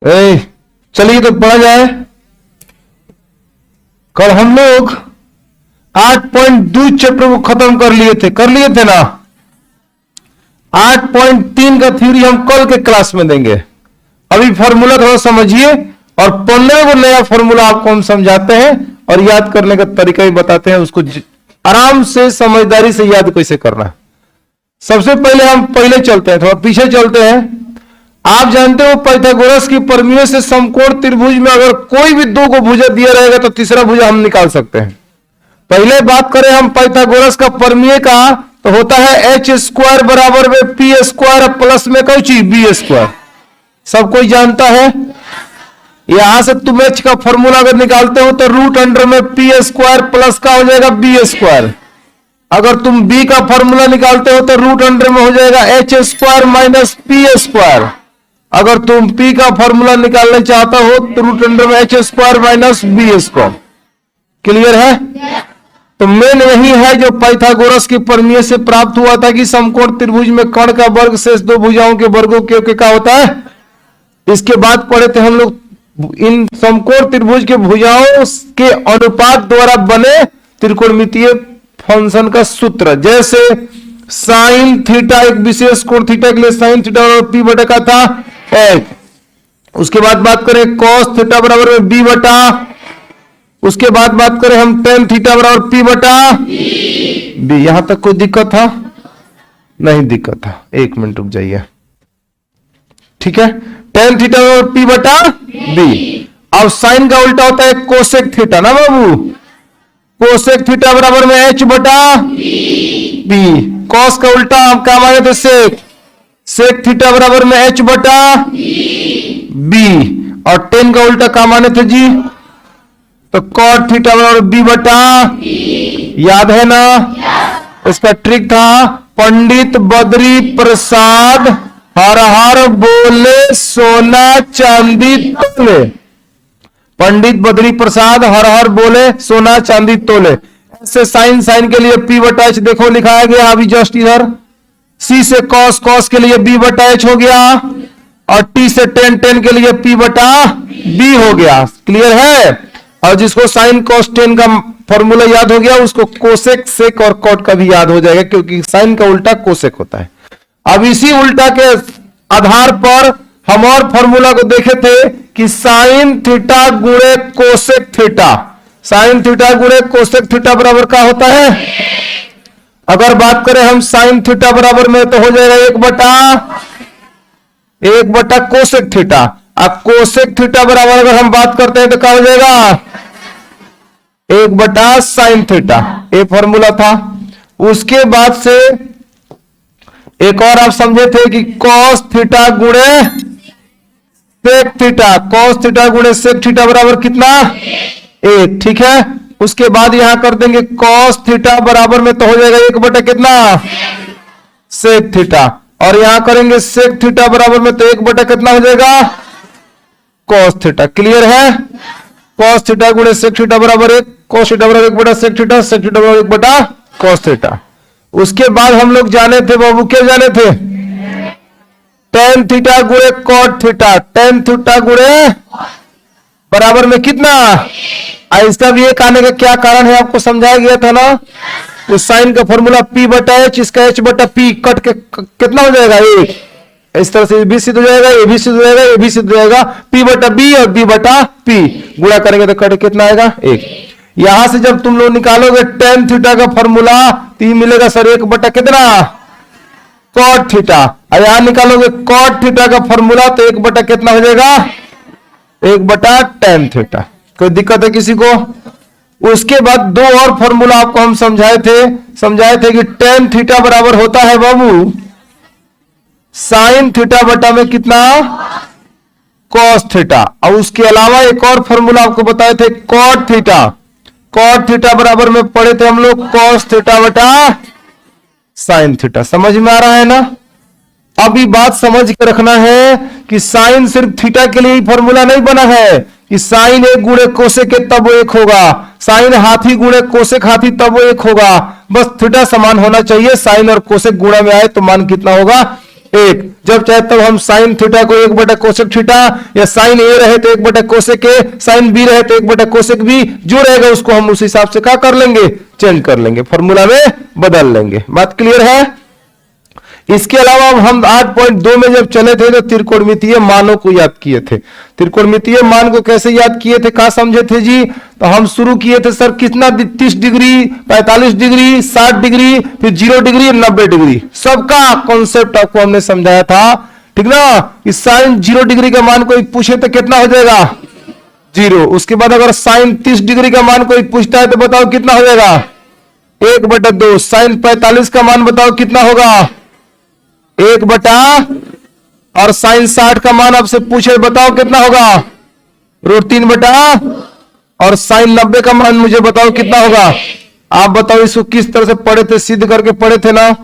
चलिए तो पढ़ा जाए। कल हम लोग 8.2 चैप्टर को खत्म कर लिए थे ना। 8.3 का थ्योरी हम कल के क्लास में देंगे। अभी फॉर्मूला थोड़ा समझिए और 15 को नया फॉर्मूला आपको हम समझाते हैं और याद करने का तरीका भी बताते हैं। उसको आराम से समझदारी से याद कैसे करना है। सबसे पहले हम चलते हैं, थोड़ा पीछे चलते हैं। आप जानते हो पाइथागोरस की प्रमेय से समकोण त्रिभुज में अगर कोई भी दो को भुजा दिया रहेगा तो तीसरा भुजा हम निकाल सकते हैं। पहले बात करें हम पाइथागोरस का प्रमेय का, तो होता है h स्क्वायर बराबर में पी स्क्वायर प्लस में कोई चीज बी स्क्वायर। सब कोई जानता है। यहां से तुम h का फॉर्मूला अगर निकालते हो तो रूट अंडर में पी स्क्वायर प्लस का हो जाएगा बी स्क्वायर। अगर तुम b का फॉर्मूला निकालते हो तो रूट अंडर में हो जाएगा h square minus p square. अगर तुम p का फॉर्मूला निकालना चाहता हो तो रूट अंडर में h square minus b square. Clear है? तो मेन यही है जो पाइथागोरस की प्रमेय से प्राप्त हुआ था कि समकोण त्रिभुज में कर्ण का वर्ग शेष दो भुजाओं के वर्गों के क्या होता है। इसके बाद पढ़े थे हम लोग इन समकोण त्रिभुज के भुजाओं के अनुपात द्वारा बने त्रिकोणमितीय फंक्शन का सूत्र। जैसे साइन थीटा एक विशेष कोण थीटा के लिए साइन थीटा और पी बटा का था एक। उसके बाद बात करें कॉस थीटा बराबर में बी बटा। उसके बाद बात करें हम टेन थीटा बराबर पी बटा बी। यहां तक कोई दिक्कत था? नहीं दिक्कत था। एक मिनट रुक जाइए। ठीक है, टेन थीटा बराबर पी बटा बी। अब साइन का उल्टा होता है कोसेक थीटा ना बाबू। कोसेक थीटा बराबर में एच बटा बी। कॉस का उल्टा हम क्या माने थे सेक। सेक थीटा बराबर में एच बटा बी। और टेन का उल्टा क्या माने थे जी? तो कॉट थीटा बराबर बी बटा। याद है ना? इसका ट्रिक था पंडित बद्री प्रसाद हर हर बोले सोना चांदी तोले। पंडित बद्री प्रसाद हर हर बोले सोना चांदी तोले। ऐसे साइन के लिए पी बटा एच देखो लिखाया गया अभी जस्ट इधर। सी से कॉस के लिए बी बटा एच हो गया और टी से टेन के लिए पी बटा बी हो गया। क्लियर है? और जिसको साइन कॉस टेन का फॉर्मूला याद हो गया उसको कोसेक सेक और कॉट का भी याद हो जाएगा, क्योंकि साइन का उल्टा कोसेक होता है। अब इसी उल्टा के आधार पर हम और फॉर्मूला को देखे थे कि साइन थीटा गुणे कोसेक थीटा। साइन थीटा गुणे कोसेक थीटा बराबर का होता है। अगर बात करें हम साइन थीटा बराबर में तो हो जाएगा एक बटा कोसेक थीटा। अब कोसेक थीटा बराबर अगर हम बात करते हैं तो क्या हो जाएगा? एक बटा साइन थीटा। ये फॉर्मूला था। उसके बाद से एक और आप समझे थे कि कॉस थीटा गुणे सेक थीटा। कॉस थीटा गुणे सेक थीटा बराबर कितना? एक। ठीक है, उसके बाद यहां कर देंगे कॉस थीटा बराबर में तो हो जाएगा एक बटा कितना? Sec theta. और यहां करेंगे सेक थीटा बराबर में तो एक बटा कितना हो जाएगा? Cos theta. क्लियर है? कॉस थीटा गुणे सेक थीटा बराबर एक। कॉस थीटा बराबर एक बटा सेक थीटा। सेक थीटा बराबर एक बटा कॉस थीटा। उसके बाद हम लोग जाने थे बाबू, क्या जाने थे? टेन थीटा गुणे कॉट थीटा। टेन थीटा गुणे बराबर में कितना? इसका भी एक आने का क्या कारण है आपको समझाया गया था ना। तो साइन का फॉर्मूला पी बटा एच, इसका एच बटा पी कट के कितना हो जाएगा? एक। इस तरह से भी सिद्ध हो जाएगा, ये भी सिद्ध हो जाएगा, ये भी सिद्ध हो जाएगा। पी बटा बी और बी बटा पी गुणा करेंगे तो कट कितना आएगा? एक। यहां से जब तुम लोग निकालोगे टेन थीटा का फॉर्मूला तो ये मिलेगा सर एक बटा कितना? Cot theta. और यहां निकालोगे कॉट थीटा का फॉर्मूला तो एक बटा कितना हो जाएगा? एक बटा टेन थीटा। कोई दिक्कत है किसी को? उसके बाद दो और फॉर्मूला आपको हम समझाए थे कि टेन थीटा बराबर होता है बाबू साइन थीटा बटा में कितना? Cos theta. और उसके अलावा एक और फॉर्मूला आपको बताए थे कॉट थीटा। कॉट थीटा बराबर में पढ़े थे हम लोग कॉस थीटा बटा साइन थीटा। समझ में आ रहा है ना? अब ये बात समझ के रखना है कि साइन सिर्फ थीटा के लिए ही फॉर्मूला नहीं बना है कि साइन एक गुणे कोसेक तब वो एक होगा। साइन हाथी गुणे कोसेक हाथी तब वो एक होगा। बस थीटा समान होना चाहिए। साइन और कोसेक गुणा में आए तो मान कितना होगा? एक। जब चाहे तब हम साइन थीटा को 1/कोसेक थीटा, या साइन ए रहे तो 1/कोसेक ए, साइन बी रहे तो 1/कोसेक बी, जो रहेगा उसको हम उस हिसाब से क्या कर लेंगे, चेंज कर लेंगे, फॉर्मूला में बदल लेंगे। बात क्लियर है? इसके अलावा हम 8.2 में जब चले थे तो त्रिकोणमितीय मानों को याद किए थे। त्रिकोणमितीय मान को कैसे याद किए थे, कहा समझे थे जी? तो हम शुरू किए थे सर कितना, 30 डिग्री, 45 डिग्री, 60 डिग्री, फिर 0 डिग्री, 90 डिग्री, सबका कॉन्सेप्ट आपको हमने समझाया था, ठीक ना? इस साइन 0 डिग्री का मान कोई पूछे तो कितना हो जाएगा, 0। उसके बाद अगर साइन 30 डिग्री का मान कोई पूछता है तो बताओ कितना हो जाएगा, 1/2। साइन 45 का मान बताओ कितना होगा, 1/, और साइन 60 का मान आपसे पूछे बताओ कितना होगा, √3/, और साइन 90 का मान मुझे बताओ कितना होगा। आप बताओ इसको किस तरह से पढ़े थे, सिद्ध करके पढ़े थे ना?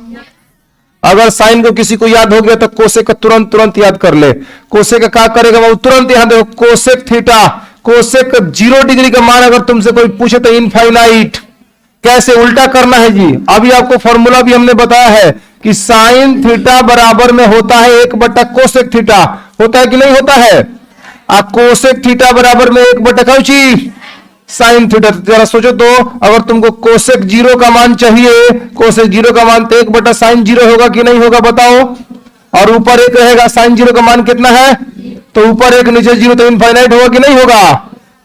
अगर साइन को किसी को याद हो गया तो कोसेक का तुरंत याद कर ले। कोसेक का क्या करेगा वो तुरंत यहां देखो, कोसेक थीटा, कोसेक 0 डिग्री का मान अगर तुमसे कोई पूछे तो इनफाइनाइट। कैसे उल्टा करना है जी? अभी आपको फॉर्मूला भी हमने बताया है कि साइन थीटा बराबर में होता है 1/कोसेक थीटा, होता है कि नहीं होता है? कोसेक थीटा बराबर में 1/कौची साइन थीटा। जरा सोचो तो, अगर तुमको कोसेक 0 का मान चाहिए, कोसेक 0 का मान तो 1/साइन 0 होगा कि नहीं होगा बताओ? और ऊपर 1 रहेगा, साइन 0 का मान कितना है, तो ऊपर 1 नीचे 0, तो इनफाइनाइट होगा कि नहीं होगा?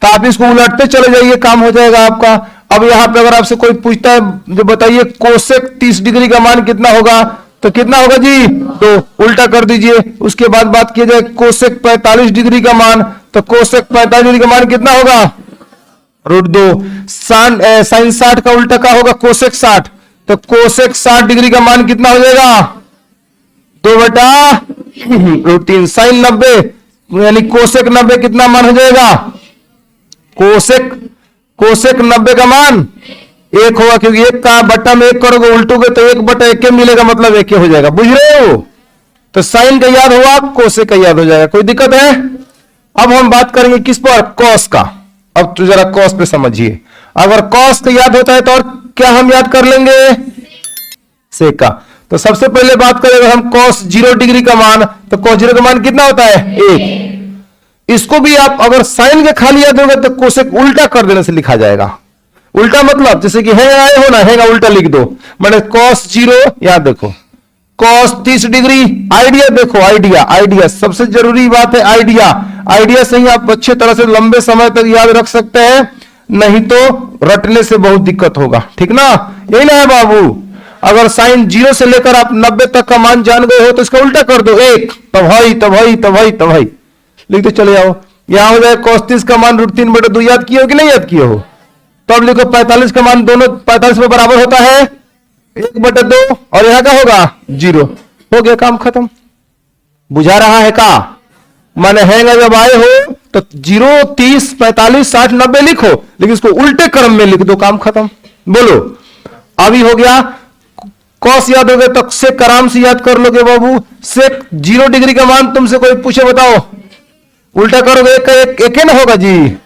तो आप इसको उलटते चले जाइए, काम हो जाएगा आपका। अब यहां पे अगर आपसे कोई पूछता है जो बताइए कोसेक 30 डिग्री का मान कितना होगा, तो कितना होगा जी, तो उल्टा कर दीजिए। उसके बाद बात की जाए कोसेक 45 डिग्री का मान, तो कोसेक 45 डिग्री का मान कितना होगा, √2। साइन 60 का उल्टा का होगा कोसेक 60, तो कोसेक 60 डिग्री का मान कितना हो जाएगा, 2/√3। साइन 90 यानी कोसेक 90 कितना मान हो जाएगा, कोसेक 90 का मान 1 होगा, क्योंकि 1 का बट्टा में 1 करोगे उल्टोगे तो 1/1 मिलेगा, मतलब 1 हो जाएगा। बुझ रहे हो? तो साइन का याद हुआ, कोसेक का याद हो जाएगा। कोई दिक्कत है? अब हम बात करेंगे किस पर, कॉस का। अब तो जरा कॉस पे समझिए। अगर कॉस का याद होता है तो और क्या हम याद कर लेंगे, सेक का। तो सबसे पहले बात करेंगे हम कॉस 0 डिग्री का मान, तो कॉस 0 का मान कितना होता है, 1। इसको भी आप अगर साइन के खाली याद होगा तो कोसेक उल्टा कर देने से लिखा जाएगा। उल्टा मतलब जैसे कि है आए हो ना, हैगा उल्टा लिख दो, मैंने कॉस 0, याद देखो कॉस 30 डिग्री, आइडिया देखो, आइडिया सबसे जरूरी बात है, आइडिया से ही आप अच्छे तरह से लंबे समय तक याद रख सकते हैं, नहीं तो रटने से बहुत दिक्कत होगा, ठीक ना? यही ना है बाबू? अगर साइन 0 से लेकर आप 90 तक का मान जान गए हो तो इसका उल्टा कर दो, 1, तब भाई लिखते चले जाओ। यहां हो जाए cos 30 का मान √3/2, याद किए हो कि नहीं याद किए हो? तो अब लिखो 45 का मान, दोनों 45 में बराबर होता है 1/2, और यहां का होगा 0। हो गया काम खत्म। बुझा रहा है का? माने हैगा जब आए हो तो 0, 30, 45, 60, 90 लिखो, लेकिन इसको उल्टे क्रम में लिख दो, काम खत्म। बोलो, अभी हो गया। कॉस याद हो गया तो सेक आराम से याद कर लोगे बाबू। सेक 0 डिग्री का मान तुमसे कोई पूछे बताओ, उल्टा करोगे एक ना होगा जी।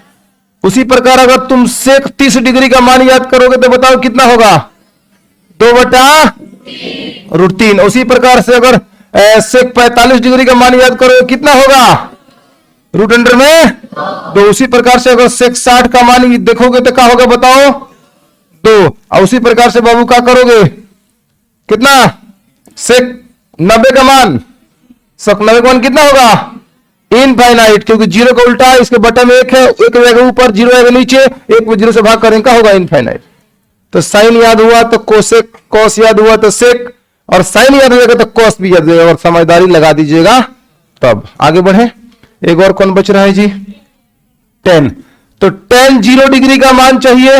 उसी प्रकार अगर तुम सेक 30 डिग्री का मान याद करोगे तो बताओ कितना होगा, 2/√3। उसी प्रकार से अगर सेक 45 डिग्री का मान याद करोगे कितना होगा, √अंडर में 2। उसी प्रकार से अगर सेक 60 का मान देखोगे तो क्या होगा बताओ, 2। और उसी प्रकार से बाबू क्या करोगे, कितना, सेक 90 का मान, सेक 90 का मान कितना होगा, इनफाइनाइट, क्योंकि 0 का उल्टा है, इसके बटन में 1 है, 1 रहेगा ऊपर, 0 रहेगा नीचे, 1 में 0 से भाग करें, क्या होगा, इनफाइनाइट। तो साइन याद हुआ तो कोसेक, कॉस याद हुआ तो सेक, और साइन याद हो जाएगा तो कॉस भी याद हो जाएगा, और समझदारी लगा दीजिएगा। तब आगे बढ़े, एक और कौन बच रहा है जी, tan। तो tan 0 डिग्री का मान चाहिए,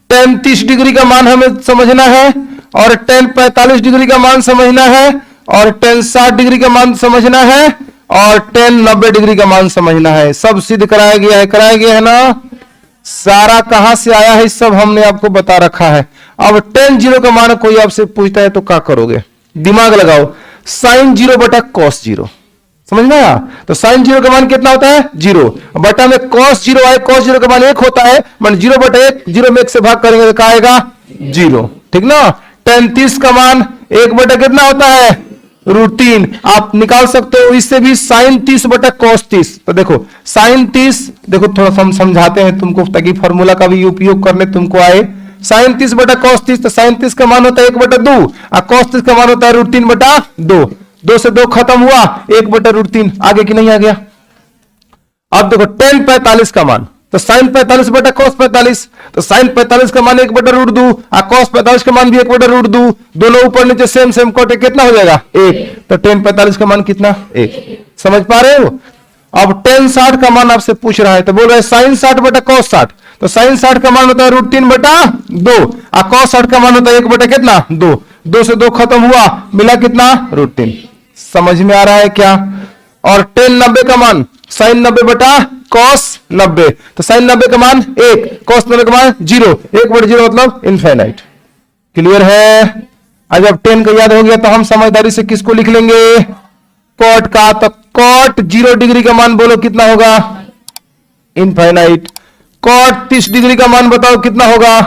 tan 30 डिग्री का मान हमें समझना है, और tan 45 डिग्री का मान समझना है, और tan 60 डिग्री का मान समझना है, और tan 90 डिग्री का मान समझना है। सब सिद्ध कराया गया है ना? सारा कहां से आया है सब हमने आपको बता रखा है। अब tan 0 का मान कोई आपसे पूछता है तो क्या करोगे, दिमाग लगाओ। साइन 0/cos 0, समझ में आया? तो साइन 0 का मान कितना होता है, 0, बटा में cos 0 आए, cos 0 का मान 1 होता है, मान 0/1, 0 में 1 से भाग करेंगे तो क्या आएगा, 0, ठीक ना? tan 30 का मान 1 बटा कितना होता है, √3। आप निकाल सकते हो इससे भी sin 30 बटा cos 30। तो देखो sin 30, देखो थोड़ा सा हम समझाते हैं तुमको ताकि फॉर्मूला का भी उपयोग करने तुमको आए। sin 30 बटा cos 30, तो sin 30 का मान होता है 1/2 और cos 30 का मान होता है √3/2। 2 से 2 खत्म हुआ, 1/√3 आगे की नहीं आ गया। अब देखो tan 45 का मान, तो sin 45 बटा cos 45, तो sin 45 का मान 1/√2 और cos 45 का मान भी 1/√2। दोनों ऊपर नीचे सेम सेम कटे कितना हो जाएगा 1। तो tan 45 का मान कितना 1। समझ पा रहे हो? अब tan 60 का मान आपसे पूछ रहा है, तो बोल रहे sin 60 बटा cos 60, तो sin 60 का मान होता है √3/2 और cos 60 का मान होता है 1 बटा कितना 2। 2 से 2 खत्म हुआ, मिला कितना √3। समझ में आ रहा है क्या? और tan 90 का मान sin 90 बटा cos 90, तो sin 90 का मान 1, cos 90 का मान 0, 1/0 मतलब इनफाइनाइट। क्लियर है? आज जब 10 का याद हो गया तो हम समझदारी से किसको लिख लेंगे? cot का। तो cot 0 डिग्री का मान बोलो कितना होगा? इनफाइनाइट। cot 30 डिग्री का मान बताओ कितना होगा?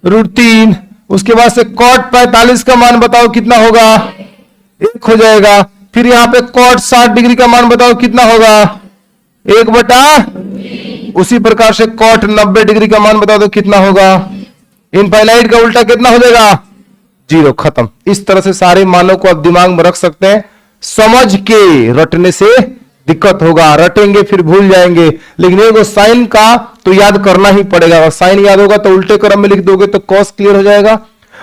√3। उसके बाद से cot 45 का मान बताओ कितना होगा? 1 हो जाएगा। फिर यहां पे cot 60 डिग्री का मान बताओ कितना होगा? 1/। उसी प्रकार से cot 90 डिग्री का मान बता दो कितना होगा? इनफाइनाइट का उल्टा कितना हो जाएगा? 0। खत्म। इस तरह से सारे मानों को आप दिमाग में रख सकते हैं। समझ के रटने से दिक्कत होगा, रटेंगे फिर भूल जाएंगे। लेकिन एगो साइन का तो याद करना ही पड़ेगा। अगर साइन याद होगा तो उल्टे क्रम में लिख दोगे तो कॉस क्लियर हो जाएगा,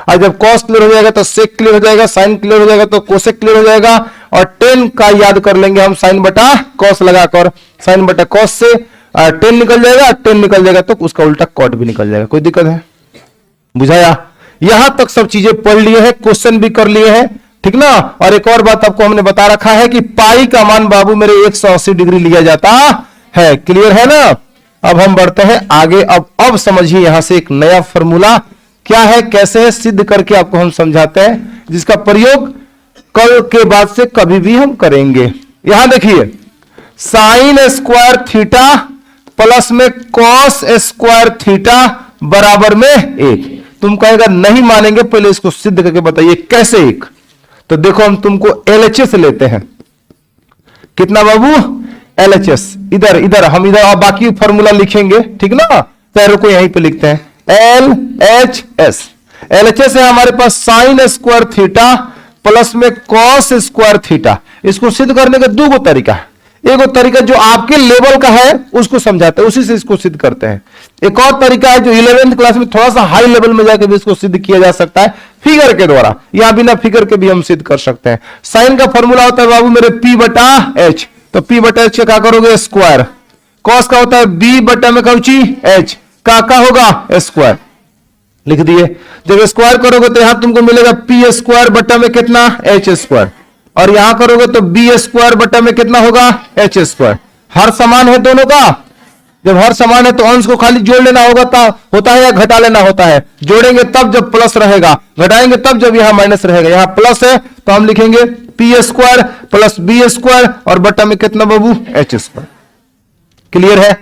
और जब कॉस क्लियर हो जाएगा तो सेक क्लियर हो जाएगा, साइन क्लियर हो जाएगा तो कोसेक क्लियर हो जाएगा। और 10 का याद कर लेंगे हम साइन बटा कॉस लगाकर। साइन बटा कॉस से 10 निकल जाएगा, 10 निकल जाएगा तो उसका उल्टा कॉट भी निकल जाएगा। कोई दिक्कत है? बुझाया? यहां तक सब चीजें पढ़ लिए हैं, क्वेश्चन भी कर लिए हैं, ठीक ना। और एक और बात आपको हमने बता रखा है कि पाई का मान बाबू मेरे 180 डिग्री लिया जाता है। क्लियर है ना? अब हम बढ़ते हैं आगे। अब समझिए यहां से एक नया फॉर्मूला क्या है, कैसे है, सिद्ध करके आपको हम समझाते हैं, जिसका प्रयोग कल के बाद से कभी भी हम करेंगे। यहां देखिए, साइन स्क्वायर थीटा प्लस में कॉस स्क्वायर थीटा बराबर में 1। तुम कहेगा नहीं मानेंगे, पहले इसको सिद्ध करके बताइए कैसे 1। तो देखो हम तुमको LHS लेते हैं। कितना बाबू? LHS। इधर हम इधर बाकी फॉर्मूला लिखेंगे, ठीक ना। पैरों को यहीं पे लिखते हैं LHS। LHS है हमारे पास साइन स्क्वायर थीटा प्लस में कॉस स्क्वायर थीटा। इसको सिद्ध करने का दो तरीका है। एक तरीका जो आपके लेवल का है उसको समझाते हैं, उसी से इसको सिद्ध करते हैं। एक और तरीका है जो 11th क्लास में थोड़ा सा हाई लेवल में जाकर भी इसको सिद्ध किया जा सकता है, फिगर के द्वारा, या बिना फिगर के भी हम सिद्ध कर सकते हैं। साइन का फॉर्मूला होता है बाबू मेरे P बटा H, तो P बटा H क्या करोगे? स्क्वायर। कॉस का होता है B बटा में कौची H, का होगा स्क्वायर। लिख दिए। जब स्क्वायर करोगे तो यहां तुमको मिलेगा P स्क्वायर बटा में कितना? H square. और यहां करोगे तो B स्क्वायर बटा में कितना होगा? H square. हर समान है दोनों का। जब हर समान है तो अंश को खाली जोड़ लेना होता है या घटा लेना होता है? जोड़ेंगे तब जब प्लस रहेगा, घटाएंगे तब जब यहां माइनस रहेगा। यहां प्लस है तो हम लिखेंगे P square plus B square और बटा में कितना बाबू? H square. क्लियर है?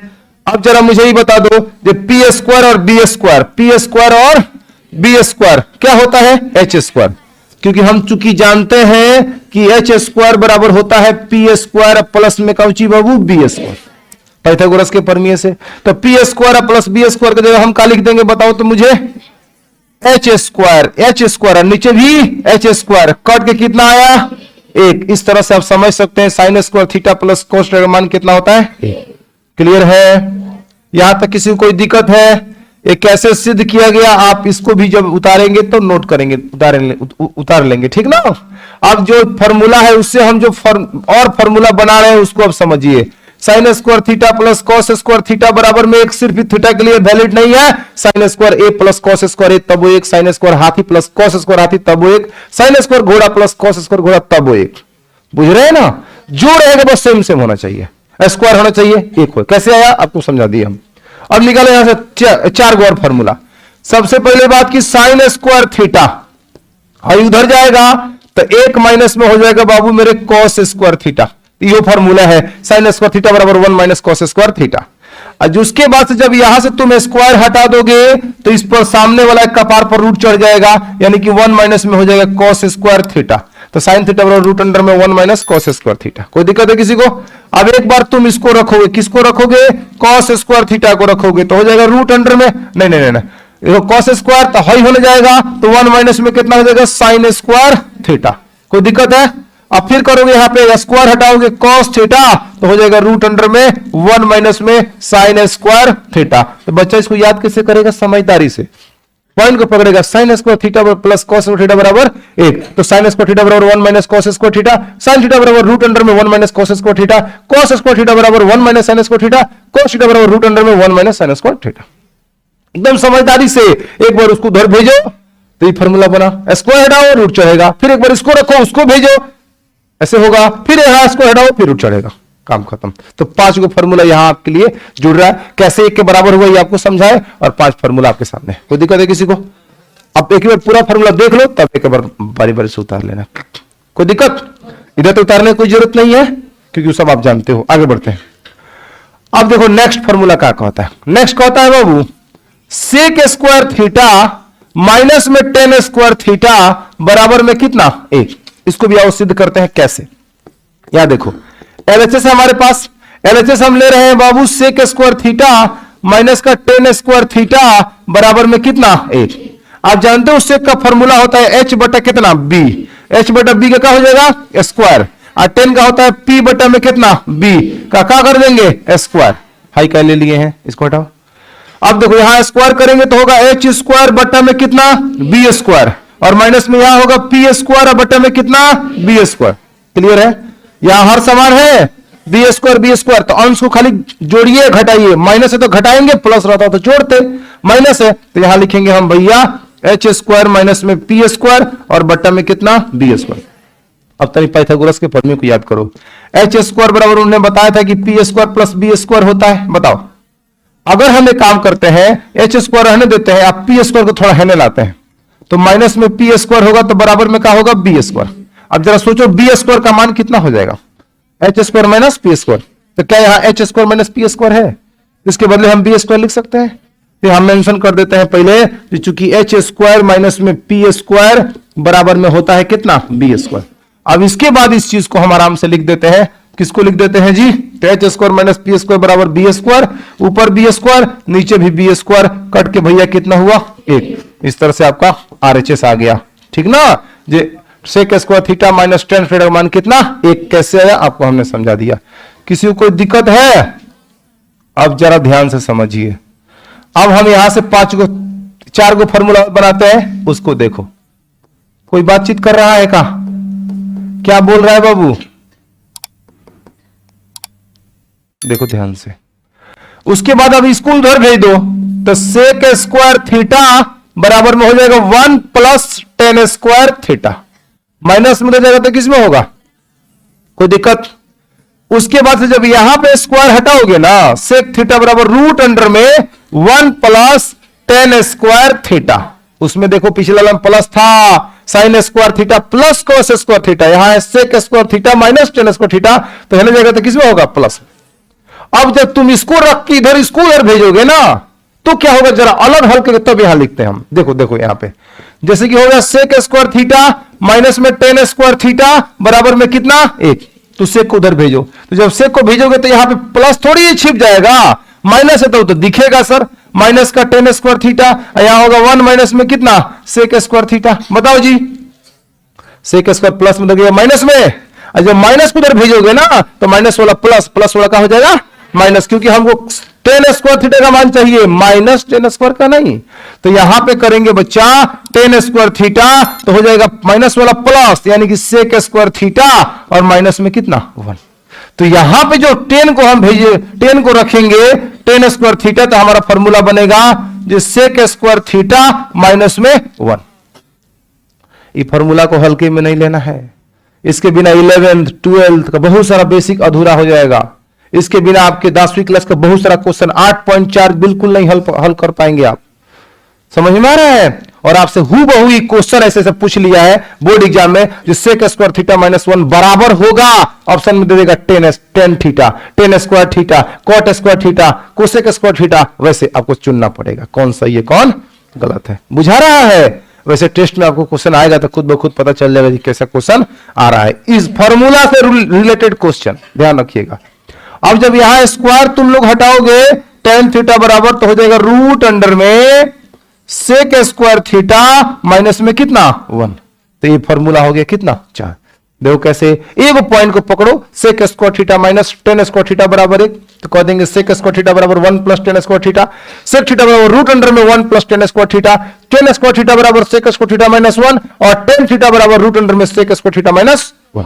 अब जरा मुझे ही बता दो, जो P स्क्वायर और B स्क्वायर, P स्क्वायर और B स्क्वायर क्या होता है? H square. क्योंकि हम चूंकि जानते हैं कि H स्क्वायर बराबर होता है P स्क्वायर प्लस में कौची बाबू? B स्क्वायर, पाइथागोरस के प्रमेय से। तो P square plus B square की जगह हम क्या लिख देंगे बताओ तो मुझे? H square. H स्क्वायर नीचे भी H स्क्वायर, कट के कितना आया? 1। इस तरह से आप समझ सकते हैं साइन स्क्वायर थीटा प्लस कोस का मान कितना होता है? 1। क्लियर है? यहां तक किसी को कोई दिक्कत है? ये कैसे सिद्ध किया गया आप इसको भी जब उतारेंगे तो नोट करेंगे, उतार लेंगे, ठीक ना। अब जो फॉर्मूला है उससे हम जो और फॉर्मूला बना रहे हैं उसको अब समझिए। Sign square theta plus cos square theta बराबर में 1 सिर्फ थीटा के लिए वैलिड नहीं है। साइन स्क्वायर ए प्लस कॉस स्क्वायर ए तब वो 1, साइन स्क्वायर हाथी प्लस कॉस स्क्वायर हाथी तब वो 1, साइन स्क्वायर घोड़ा प्लस कॉस स्क्वायर घोड़ा तब वो 1। बुझ रहे हैं ना? जो रहेगा बस सेम सेम होना चाहिए, स्क्वायर होना चाहिए 1 हो। कैसे आया आपको समझा दिए हम। अब निकाले यहां से 4 गो और फॉर्मूला। सबसे पहले बात की साइन स्क्वायर थीटा, और उधर जाएगा तो 1 माइनस में हो जाएगा बाबू मेरे कॉस स्क्वायर थीटा। ये फॉर्मूला है साइन स्क्वायर थीटा बराबर 1 माइनस कॉस स्क्वायर थीटा। और उसके बाद से जब यहां से तुम स्क्वायर हटा दोगे तो इस पर सामने वाला कपार पर रूट चढ़ जाएगा, यानी कि 1 माइनस में हो जाएगा कॉस स्क्वायर थीटा। तो साइन थीटा बराबर रूट अंडर में 1 माइनस कॉस स्क्वायर थीटा। कोई दिक्कत है किसी को? अब एक बार तुम इसको रखोगे, किसको रखोगे? कॉस स्क्वायर थीटा को रखोगे तो हो जाएगा रूट अंडर में, नहीं नहीं नहीं, देखो कॉस स्क्वायर तो हाई होने जाएगा, तो 1 माइनस में कितना हो जाएगा? Sign square theta. कोई दिक्कत है? अब फिर करोगे यहां पे स्क्वायर हटाओगे कॉस थीटा तो हो जाएगा रूट अंडर में 1 माइनस में साइन स्क्वायर थीटा। तो बच्चा इसको याद कैसे करेगा? समझदारी से पॉइंट को पकड़ेगा। Sign square theta plus cos square theta बराबर 1, तो साइन स्क्वायर थीटा बराबर 1 minus cos square theta, sine theta बराबर रूट अंडर में 1 minus cos square theta, cos square theta बराबर 1 minus sign square theta, cos theta बराबर root under में 1 minus sign square theta. एकदम समझदारी से एक बार उसको उधर भेजो तो ये फॉर्मूला बना, स्क्वायर हटाओ रूट चढ़ेगा, फिर एक बार इसको रखो उसको भेजो, ऐसे होगा, फिर यहां इसको हटाओ फिर रूट चढ़ेगा, काम खत्म। तो 5 को फॉर्मूला यहां आपके लिए जुड़ रहा है, कैसे एक के बराबर हुआ ये आपको समझाए, और 5 फॉर्मूला आपके सामने। कोई दिक्कत है किसी को? अब एक बार पूरा फॉर्मूला देख लो, तब एक बार बारी बारी से उतार लेना। कोई दिक्कत? इधर तो उतारने की कोई जरूरत नहीं है क्योंकि सब आप जानते हो। आगे बढ़ते हैं। अब देखो नेक्स्ट फॉर्मूला क्या कहता है। नेक्स्ट कहता है बाबू सेक स्क्वायर थीटा माइनस में टेन स्क्वायर थीटा बराबर में कितना? 1। इसको भी आओ सिद्ध करते हैं कैसे। यहां देखो एलएचएस है हमारे पास, एलएचएस हम ले रहे हैं बाबू सेक स्क्वायर थीटा माइनस का टेन स्क्वायर थीटा बराबर में कितना? 1। आप जानते हो सेक का फॉर्मूला होता है h बटा कितना? b। h बटा b का क्या हो जाएगा? स्क्वायर। और 10 का होता है p बटा में कितना? b का क्या कर देंगे? स्क्वायर। हाई का ले लिए हैं, इसको हटाओ। अब देखो यहां स्क्वायर करेंगे तो होगा h स्क्वायर बटा में कितना? b स्क्वायर, और माइनस में यहां होगा p स्क्वायर बटा में कितना? b square. क्लियर है? यहां हर समान है b स्क्वायर, तो अंश को खाली जोड़िए घटाइए, माइनस है तो घटाएंगे, प्लस रहता तो जोड़ते, माइनस है तो यहां लिखेंगे हम भैया h स्क्वायर माइनस में p स्क्वायर और बट्टा में कितना? b square. अब तनी पाइथागोरस के फॉर्मूले को याद करो। h स्क्वायर बराबर उन्होंने बताया था कि p square plus b square होता है। बताओ अगर हम एक काम करते हैं h स्क्वायर रहने देते हैं, आप p स्क्वायर को थोड़ा रहने लाते हैं, तो माइनस में p स्क्वायर होगा तो बराबर में क्या होगा? b square. अब जरा सोचो b स्क्वायर का मान कितना हो जाएगा? h square minus p square. तो क्या यहां h square minus p square है? इसके बदले हम b स्क्वायर लिख सकते हैं। फिर हम मेंशन कर देते हैं पहले, चूंकि h स्क्वायर माइनस में p स्क्वायर बराबर में होता है कितना? b square. अब इसके बाद इस चीज को हम आराम से लिख देते हैं। किसको लिख देते हैं जी? तो h square minus p square बराबर b स्क्वायर, ऊपर b स्क्वायर नीचे भी b स्क्वायर, कट के भैया कितना हुआ? 1। इस तरह से आपका RHS आ गया, ठीक ना? जे sec square theta minus tan theta का मान कितना? 1 कैसे आया आपको हमने समझा दिया। किसी को कोई दिक्कत है? अब जरा ध्यान से समझिए। अब हम यहां से 4 गो फॉर्मूला बनाते हैं, उसको देखो। कोई बातचीत कर रहा है का? क्या बोल रहा है बाबू? देखो ध्यान से। उसके बाद अब स्कूल घर भेज दो, तो सेक स्क्वायर थीटा बराबर में हो जाएगा 1 plus ten square theta. Minus में जाएगा तो किस में होगा? कोई दिक्कत? उसके बाद से जब यहां पे स्क्वायर हटाओगे ना, सेक थीटा बराबर रूट अंडर में 1 प्लस टेन स्क्वायर थीटा। उसमें देखो पिछला वाला प्लस था, sine square theta plus cos square theta, यहां sec square theta minus tan square theta, तो हिल जाएगा तो किस में होगा? प्लस। अब जब तुम इसको रख के इधर इसको इधर भेजोगे ना, तो क्या होगा? जरा अलग हल करके तब यहां लिखते हैं हम। देखो देखो यहां पे जैसे कि हो गया सेक स्क्वायर थीटा माइनस में टेन स्क्वायर थीटा बराबर में कितना? 1। तो सेक को उधर भेजो, तो जब सेक को भेजोगे तो यहां पे प्लस थोड़ी ही छिप जाएगा, माइनस है तो दिखेगा सर, माइनस का टेन स्क्वायर थीटा, यहां होगा 1 माइनस में कितना? Sec square theta. बताओ जी, सेक स्क्वायर प्लस में गया माइनस में, और जब माइनस को उधर भेजोगे ना तो माइनस वाला प्लस, प्लस वाला का हो जाएगा माइनस, क्योंकि हमको टेन स्क्वायर थीटा का मान चाहिए, माइनस टेन स्क्वायर का नहीं। तो यहां पे करेंगे बच्चा टेन स्क्वायर थीटा, तो हो जाएगा माइनस वाला प्लस, यानी कि सेक स्क्वायर थीटा, और माइनस में कितना? 1। तो यहां पे जो 10 को हम भेजे, 10 को रखेंगे टेन स्क्वायर थीटा, तो हमारा फॉर्मूला बनेगा जो सेक स्क्वायर थीटा माइनस में 1। ये फॉर्मूला को हल्के में नहीं लेना है, इसके बिना 11th 12th का बहुत सारा बेसिक अधूरा हो जाएगा। इसके बिना आपके 10वीं क्लास का बहुत सारा क्वेश्चन 8.4 बिल्कुल नहीं हल कर पाएंगे आप। समझ में आ रहा है? और आपसे हूबहू ही क्वेश्चन ऐसे से पूछ लिया है बोर्ड एग्जाम में, जो सेक स्क्वायर थीटा माइनस 1 बराबर होगा, ऑप्शन में दे देगा tan theta, tan square theta, cot square theta, cosec square theta. वैसे आपको चुनना पड़ेगा कौन सही है कौन गलत है। बुझा रहा है? वैसे टेस्ट में आपको क्वेश्चन आएगा तो खुद ब खुद पता चल जाएगा कि कैसा क्वेश्चन आ रहा है। इस फॉर्मूला से रिलेटेड क्वेश्चन ध्यान रखिएगा। अब जब यहां स्क्वायर तुम लोग हटाओगे tan थीटा बराबर तो हो जाएगा रूट अंडर में सेक स्क्वायर थीटा माइनस में कितना 1। तो ये फॉर्मूला हो गया कितना 4। देखो कैसे, एक पॉइंट को पकड़ो, sec square theta minus tan square theta बराबर 1, तो कह देंगे सेक स्क्वायर थीटा बराबर 1 plus tan square theta. Sec theta बराबर रूट अंडर में 1 plus tan square theta. tan square theta बराबर सेक स्क्वायर थीटा माइनस 1 और tan थीटा बराबर रूट अंडर में सेक स्क्वायर थीटा माइनस 1।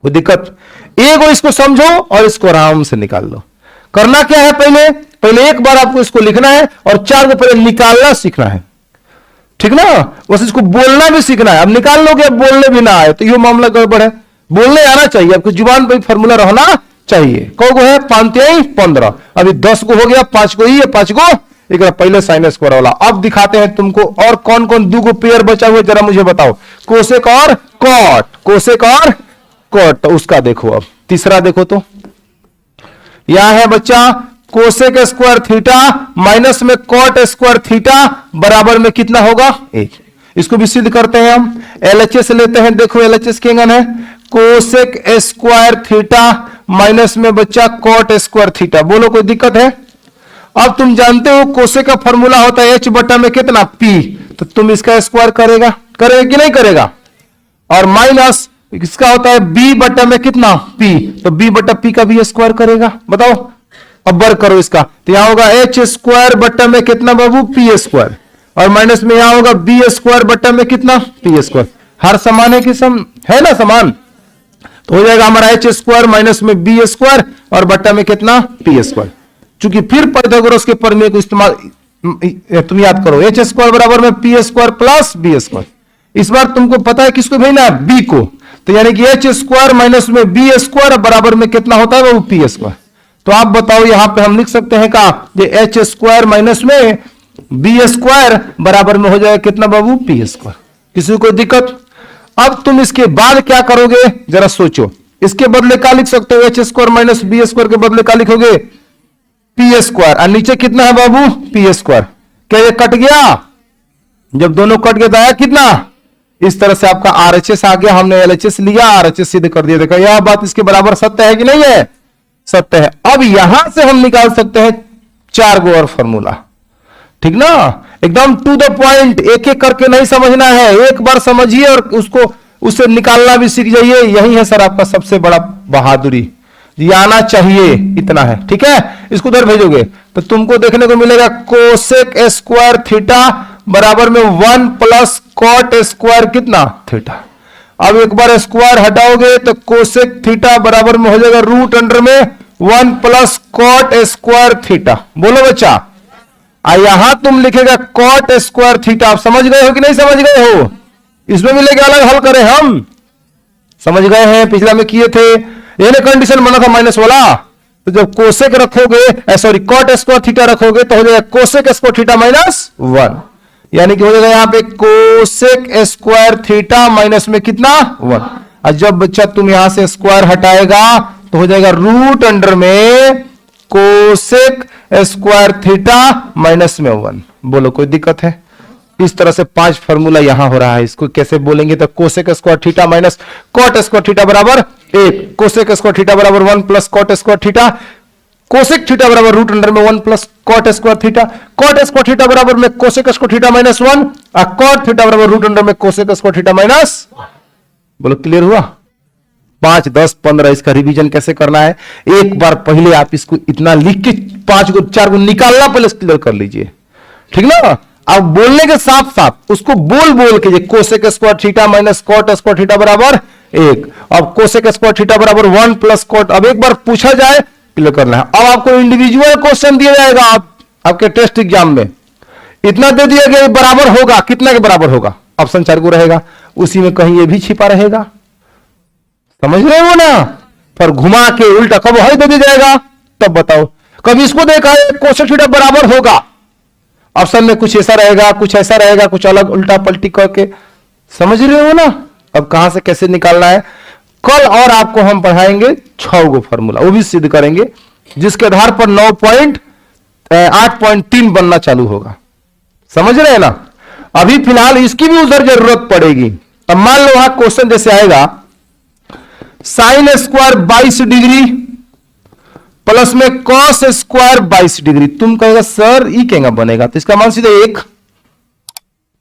कोई दिक्कत? एक इसको समझो और इसको आराम से निकाल लो। करना क्या है, पहले एक बार आपको इसको लिखना है और 4 को पहले निकालना सीखना है, ठीक ना। बस इसको बोलना भी सीखना है। अब निकाल लोगे, अब बोलने भी ना आए तो यह मामला गड़बड़ है। बोलने आना चाहिए, आपकी जुबान पर फॉर्मूला रहना चाहिए। कौ है 5 15, अभी 10 को हो गया, 5 को ही है, 5 को एक पहले साइन स्क्वायर वाला। अब दिखाते हैं तुमको और कौन कौन 2 को पेयर बचा हुआ जरा मुझे बताओ। कोसेक और कॉट, कोसेक और कॉट, तो उसका देखो। अब तीसरा देखो तो यहां है बच्चा कोसेक स्क्वायर थीटा माइनस में कॉट स्क्वायर थीटा बराबर में कितना होगा 1। इसको भी सिद्ध करते हैं हम। एलएचएस लेते हैं, देखो एलएचएस के अंगन है कोसेक स्क्वायर थीटा माइनस में बच्चा कॉट स्क्वायर थीटा। बोलो कोई दिक्कत है? अब तुम जानते हो कोसेक का फॉर्मूला होता है h बटा में कितना p, तो तुम इसका स्क्वायर करेगा कि नहीं करेगा। और माइनस इसका होता है b बटा में कितना p, तो b बटा p का भी स्क्वायर करेगा। बताओ अब वर्क करो इसका, तो यहां होगा h स्क्वायर बटा में कितना बाबू p स्क्वायर, और माइनस में यहां होगा b स्क्वायर बटा में कितना p स्क्वायर। हर समान है कि सम है ना समान, तो हो जाएगा हमारा h स्क्वायर माइनस में b स्क्वायर और बटा में कितना p स्क्वायर। चूंकि फिर पाइथागोरस के प्रमेय को इस्तेमाल तुम याद करो, h स्क्वायर बराबर में p square plus b square. इस बार तुमको पता है किसको भेजना है b को, तो यानी कि h स्क्वायर माइनस में b स्क्वायर बराबर में कितना होता है वो p स्क्वायर। तो आप बताओ यहां पे हम लिख सकते हैं का ये h स्क्वायर माइनस में b स्क्वायर बराबर में हो जाएगा कितना बाबू p स्क्वायर। किसी को कोई दिक्कत? अब तुम इसके बाद क्या करोगे जरा सोचो। इसके बदले क्या लिख सकते हो, h square minus b square के बदले क्या लिखोगे p स्क्वायर, और नीचे कितना है बाबू p स्क्वायर। क्या ये कट गया? जब दोनों कट गया तो आया कितना, इस तरह से आपका RHS आ गया। हमने LHS लिया, RHS सिद्ध कर दिया। देखा यह बात इसके बराबर सत्य है कि नहीं है? सत्य है। अब यहां से हम निकाल सकते हैं 4 गो और फॉर्मूला, ठीक ना। एकदम टू द पॉइंट, एक एक करके नहीं समझना है, एक बार समझिए और उसको उससे निकालना भी सीख जाइए। यही है सर आपका सबसे बड़ा बहादुरी, ये आना चाहिए, इतना है, ठीक है। इसको उधर भेजोगे तो तुमको देखने को मिलेगा कोसेक स्क्वायर थीटा बराबर में 1 प्लस कॉट स्क्वायर कितना थीटा। अब एक बार स्क्वायर हटाओगे तो कोसेक थीटा बराबर में हो जाएगा रूट अंडर में 1 प्लस कॉट स्क्वायर थीटा। बोलो बच्चा, यहां तुम लिखेगा कॉट स्क्वायर थीटा। आप समझ गए हो कि नहीं समझ गए हो? इसमें भी लेके अलग हल करें हम, समझ गए हैं? पिछला में किए थे, ये कंडीशन बना था माइनस वाला। तो जब कोसेक रखोगे सॉरी कॉट स्क्वायर थीटा रखोगे तो हो जाएगा कोसेक स्क्वायर थीटा माइनस 1, यानी कि हो जाएगा यहां पे कोसेक स्क्वायर थीटा माइनस में कितना 1। और जब बच्चा तुम यहां से स्क्वायर हटाएगा तो हो जाएगा रूट अंडर में कोसेक स्क्वायर थीटा माइनस में 1। बोलो कोई दिक्कत है? इस तरह से 5 फॉर्मूला यहां हो रहा है। इसको कैसे बोलेंगे तो cosec square theta minus cot square theta बराबर 1, कोसेक स्क्वायर थीटा बराबर 1 plus cot square theta, cosec theta बराबर रूट अंडर में 1 plus cot square theta, cot square theta बराबर में कोसेक स्क्वायर थीटा माइनस 1 और कॉट थीटा बराबर root under में cosec square theta minus. बोलो क्लियर हुआ? 5 10 15 इसका रिवीजन कैसे करना है, एक बार पहले आप इसको इतना लिख के 5 को 4 को निकालना पहले क्लियर कर लीजिए, ठीक ना। अब बोलने के साथ साथ उसको बोल बोल के cosec square theta minus cot square theta बराबर 1, अब कोसेक स्क्वायर थीटा बराबर 1 प्लस कॉट। अब एक बार पूछा जाए क्लियर करना है। अब आपको इंडिविजुअल क्वेश्चन दिया जाएगा आपके टेस्ट एग्जाम में, इतना दे दिया गया बराबर होगा, कितना के बराबर होगा, ऑप्शन 4 को रहेगा, उसी में कहीं ये भी छिपा रहेगा। समझ रहे हो ना? पर घुमा के उल्टा कब है दे दिया जाएगा तब बताओ। कभी इसको देखा है कोसेक थीटा बराबर होगा, ऑप्शन में कुछ ऐसा रहेगा, कुछ ऐसा रहेगा, कुछ अलग उल्टा पलटी करके। समझ रहे हो ना? अब कहां से कैसे निकालना है कल और आपको हम पढ़ाएंगे 6 गो फॉर्मूला, वो भी सिद्ध करेंगे, जिसके आधार पर 8.3 बनना चालू होगा। समझ रहे हैं ना? अभी फिलहाल इसकी भी उधर जरूरत पड़ेगी। अब मान लो वहां क्वेश्चन जैसे आएगा साइन स्क्वायर 22 डिग्री प्लस में कॉस स्क्वायर 22 डिग्री, तुम कहेगा सर ये क्या बनेगा, तो इसका मान सीधे 1,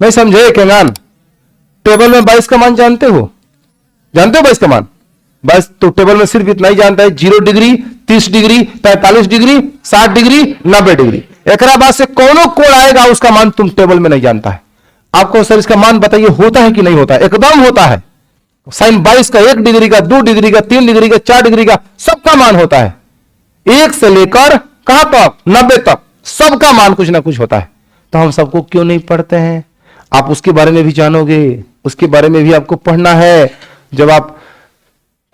नहीं समझे क्या? टेबल में 22 का मान जानते हो 22 का मान, बस तो टेबल में सिर्फ इतना ही जानता है 0 degree, 30 degree, 45 degree, 60 degree, 90 degree. एक बाद से कौन कोण आएगा उसका मान तुम टेबल में नहीं जानता है। आपको सर इसका मान बताइए होता है कि नहीं होता है? एकदम होता है। साइन 22 का 1 डिग्री का, 2 डिग्री का, 3 डिग्री का, 4 डिग्री का, सबका मान होता है। 1 से लेकर कहां तक 90 तक सबका मान कुछ ना कुछ होता है। तो हम सबको क्यों नहीं पढ़ते हैं? आप उसके बारे में भी जानोगे, उसके बारे में भी आपको पढ़ना है। जब आप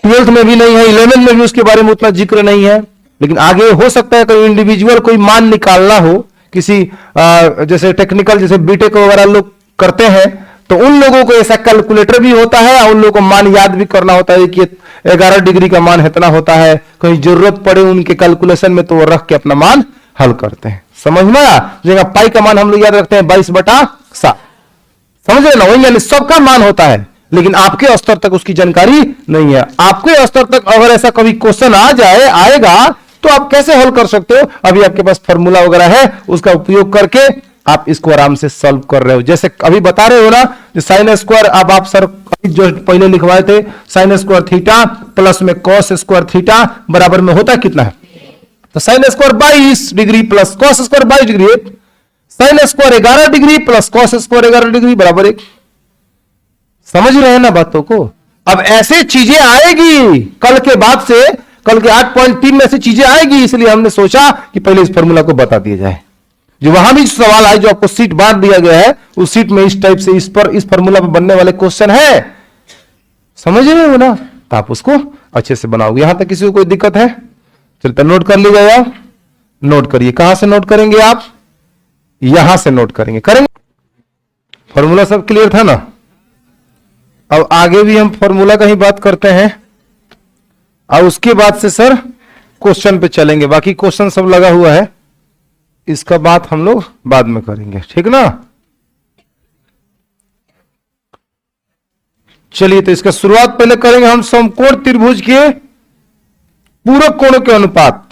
12th में भी नहीं है, 11th में भी उसके बारे में उतना जिक्र नहीं है, लेकिन आगे हो सकता है कोई इंडिविजुअल कोई मान निकालना हो किसी जैसे टेक्निकल जैसे बीटेक वगैरह लोग करते हैं, तो उन लोगों को ऐसा कैलकुलेटर भी होता है और उन लोगों को मान याद भी करना होता है कि 11 डिग्री का मान इतना होता है, कहीं जरूरत पड़े उनके कैलकुलेशन में तो वो रख के अपना मान हल करते हैं। समझ में आया? जगह पाई का मान हम लोग याद रखते हैं 22/7, समझ रहे ना? वही यानी सबका मान होता है, लेकिन आपके स्तर तक उसकी जानकारी नहीं है। आपके स्तर तक अगर ऐसा कभी क्वेश्चन आ जाए आएगा तो आप कैसे हल कर सकते हो? अभी आपके पास फॉर्मूला वगैरह है, उसका उपयोग करके आप इसको आराम से सॉल्व कर रहे हो। जैसे अभी बता रहे हो ना साइन स्क्वायर, अब आप सर जो पहले लिखवाए थे साइन स्क्वायर थीटा प्लस में कॉस स्क्वायर थीटा बराबर में होता कितना है? तो sine square 22 degree plus cos square 22 degree, sine square 11 degree plus cos square 11 degree बराबर 1। समझ रहे हैं ना बातों को? अब ऐसे चीजें आएगी कल के बाद से, कल के 8.3 में ऐसी चीजें आएगी, इसलिए हमने सोचा कि पहले इस फॉर्मूला को बता दिया जाए। जो वहां भी सवाल आए, जो आपको सीट बांट दिया गया है, उस सीट में इस टाइप से इस फॉर्मूला पर बनने वाले क्वेश्चन है, समझ रहे हो ना? तो आप उसको अच्छे से बनाओगे। यहां तक किसी को कोई दिक्कत है? चलता नोट कर लीजिएगा, नोट करिए। कहां से नोट करेंगे आप? यहां से नोट करेंगे। फॉर्मूला सब क्लियर था ना? अब आगे भी हम फॉर्मूला का ही बात करते हैं और उसके बाद से सर क्वेश्चन पे चलेंगे। बाकी क्वेश्चन सब लगा हुआ है, इसका बात हम लोग बाद में करेंगे, ठीक ना? चलिए, तो इसका शुरुआत पहले करेंगे हम समकोण त्रिभुज के पूरक कोणों के अनुपात।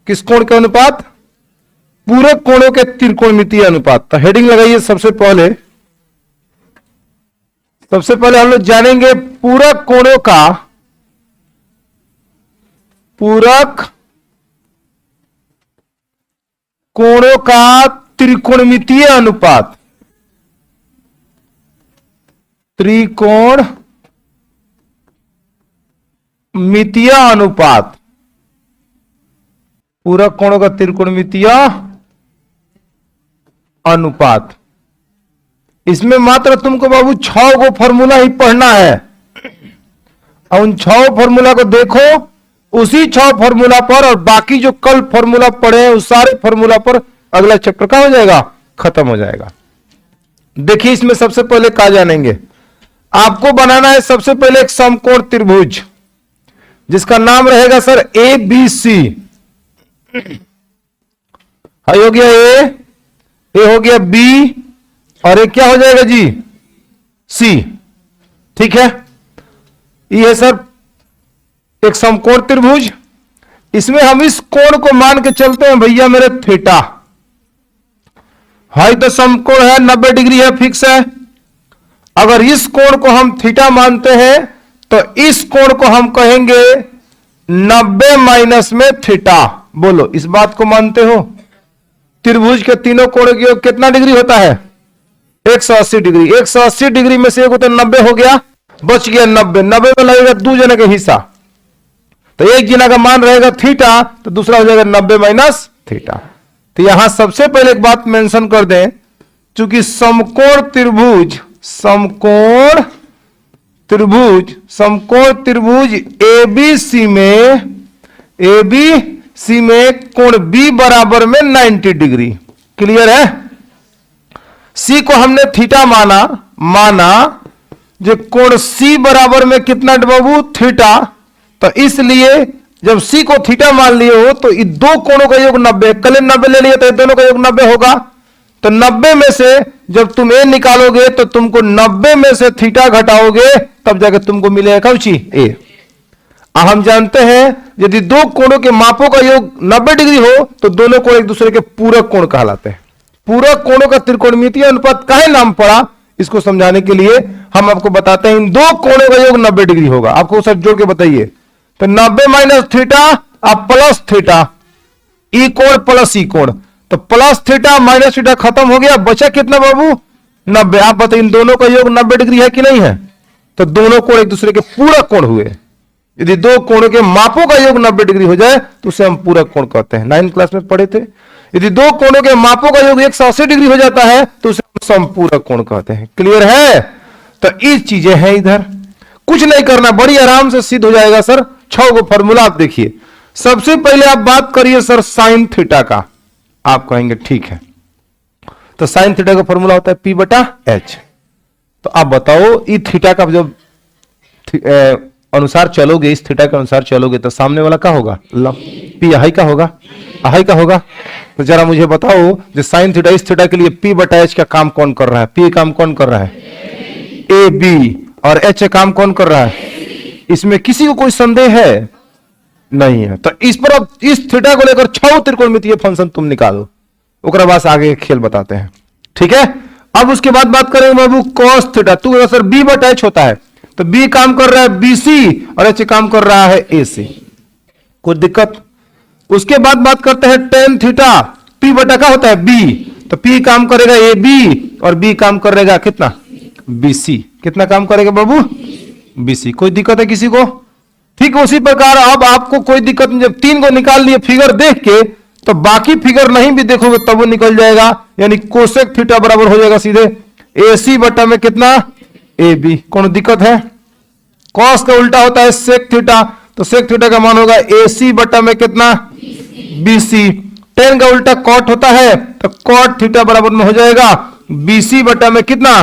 किस कोण के अनुपात? पूरक कोणों के त्रिकोणमितीय अनुपात। तो हेडिंग लगाइए। सबसे पहले हम लोग जानेंगे पूरक कोणों का, पूरक कोणों का त्रिकोणमितीय अनुपात। त्रिकोणमितीय अनुपात, पूरक कोणों का त्रिकोणमितीय अनुपात। इसमें मात्र तुमको बाबू 6 गो फॉर्मूला ही पढ़ना है और उन 6 फॉर्मूला को देखो, उसी 6 फॉर्मूला पर और बाकी जो कल फॉर्मूला पढ़े हैं उस सारे फॉर्मूला पर अगला चैप्टर क्या हो जाएगा? खत्म हो जाएगा। देखिए, इसमें सबसे पहले क्या जानेंगे? आपको बनाना है सबसे पहले एक समकोण त्रिभुज जिसका नाम रहेगा सर ABC। हो गया ए हो गया बी और एक क्या हो जाएगा जी? सी। ठीक है, ये है सर एक समकोण त्रिभुज। इसमें हम इस कोण को मान के चलते हैं भैया मेरे थीटा। हाई तो समकोण है, 90 डिग्री है, फिक्स है। अगर इस कोण को हम थीटा मानते हैं तो इस कोण को हम कहेंगे 90 माइनस में थीटा। बोलो, इस बात को मानते हो? त्रिभुज के तीनों कोण की योग कितना डिग्री होता है? 180 डिग्री। 180 डिग्री में से एक तो 90 हो गया, बच गया 90। 90 में लगेगा 2 जना का हिस्सा, तो एक जना का मान रहेगा थीटा, तो दूसरा हो जाएगा 90 माइनस थीटा। तो यहां सबसे पहले एक बात मेंशन कर दें, चूंकि समकोण त्रिभुज ABC में कोण B बराबर में 90 डिग्री। क्लियर है? C को हमने थीटा माना जो कोण C बराबर में कितना बाबू? थीटा। तो इसलिए जब C को थीटा मान लिए हो तो इन दो कोणों का योग 90, कल 90 ले लिया तो दोनों का योग 90 होगा। तो 90 में से जब तुम ए निकालोगे तो तुमको 90 में से थीटा घटाओगे तब जाके तुमको मिलेगा कौची ए। हम जानते हैं यदि दो कोणों के मापों का योग 90 डिग्री हो तो दोनों कोण एक दूसरे के पूरक कोण कहलाते हैं। पूरक कोणों का त्रिकोणमितीय अनुपात काहे नाम पड़ा, इसको समझाने के लिए हम आपको बताते हैं इन दो कोणों का योग 90 डिग्री होगा। आपको सब जोड़ के बताइए। तो 90 माइनस थीटा अब प्लस थीटा, ई कोण प्लस ई कोण, तो प्लस थीटा माइनस थीटा खत्म हो गया, बचा कितना बाबू 90। आप बताइए इन दोनों का योग 90 डिग्री है कि नहीं है? तो दोनों कोण एक दूसरे के पूरक कोण हुए। यदि दो कोणों के मापों का योग 90 डिग्री हो जाए तो उसे हम पूरक कोण कहते हैं। 9th क्लास में पढ़े थे। यदि दो कोणों के मापों का योग 180 डिग्री हो जाता है तो उसे समपूरक कोण कहते हैं। क्लियर है? तो ये चीजें हैं, इधर कुछ नहीं करना, बड़ी आराम से सिद्ध हो जाएगा सर। 6 गो फॉर्मूला आप देखिए। सबसे पहले आप बात करिए सर साइन थीटा का। आप कहेंगे ठीक है, तो साइन थीटा का फॉर्मूला होता है P बटा H। तो आप बताओ ये थीटा का जब अनुसार चलोगे, इस थीटा के अनुसार चलोगे तो सामने वाला क्या होगा? P अहाई का होगा, अहाई का होगा। तो जरा मुझे बताओ जो साइन थीटा, इस थीटा के लिए P बटा H का काम कौन कर रहा है? P काम कौन कर रहा है? A B. और H काम कौन कर रहा है? इसमें किसी को कोई संदेह है नहीं है। तो इस पर अब इस थीटा को लेकर 6 त्रिकोणमितीय फंक्शन तुम निकालो, उसके बाद आगे खेल बताते हैं। ठीक है? अब उसके बाद बात करेंगे बाबू cos थीटा। तू सर B बटा H होता है, तो B काम कर रहा है BC और H काम कर रहा है AC। कोई दिक्कत? उसके बाद बात करते हैं tan थीटा। P बटा का होता है B, तो P काम करेगा AB और B काम करेगा कितना? BC। कितना काम करेगा बाबू? BC। कोई दिक्कत है किसी को? ठीक उसी प्रकार अब आपको कोई दिक्कत नहीं, जब 3 को निकाल लिए फिगर देख के तो बाकी फिगर नहीं भी देखोगे तब वो निकल जाएगा। यानी कोसेक थीटा बराबर हो जाएगा सीधे AC बटा में कितना? AB। कौन दिक्कत है? कॉस का उल्टा होता है सेक थीटा, तो सेक थीटा का मान होगा AC बटा में कितना? BC। टेन का उल्टा कॉट होता है, तो कॉट थीटा बराबर में हो जाएगा BC बटा में कितना?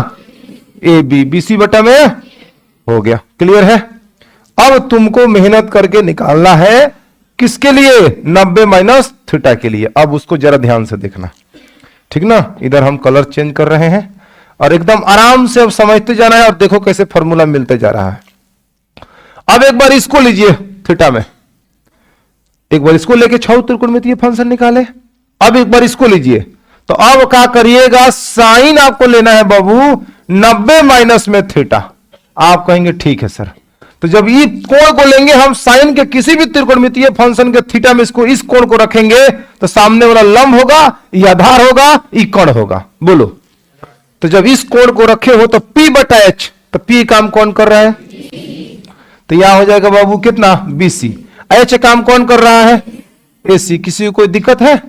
AB। BC बटा में हो गया। क्लियर है? अब तुमको मेहनत करके निकालना है किसके लिए? 90 माइनस थीटा के लिए। अब उसको जरा ध्यान से देखना, ठीक ना? इधर हम कलर चेंज कर रहे हैं और एकदम आराम से अब समझते जाना है और देखो कैसे फॉर्मूला मिलते जा रहा है। अब एक बार इसको लीजिए थीटा में, एक बार इसको लेके 6 त्रिकोणमितीय फंक्शन निकाले। अब एक बार इसको लीजिए, तो अब क्या करिएगा? साइन आपको लेना है बाबू 90 माइनस में थीटा। आप कहेंगे ठीक है सर। तो जब ये कोण को लेंगे हम साइन के किसी भी त्रिकोणमितीय फंक्शन के थीटा में इसको, इस कोण को रखेंगे तो सामने वाला लंब होगा, ये आधार होगा, ये कण होगा। बोलो, तो जब इस कोण को रखे हो तो P बटा H, तो P काम कौन कर रहा है? तो यहां हो जाएगा बाबू कितना? BC। H काम कौन कर रहा है? AC। किसी को कोई दिक्कत है?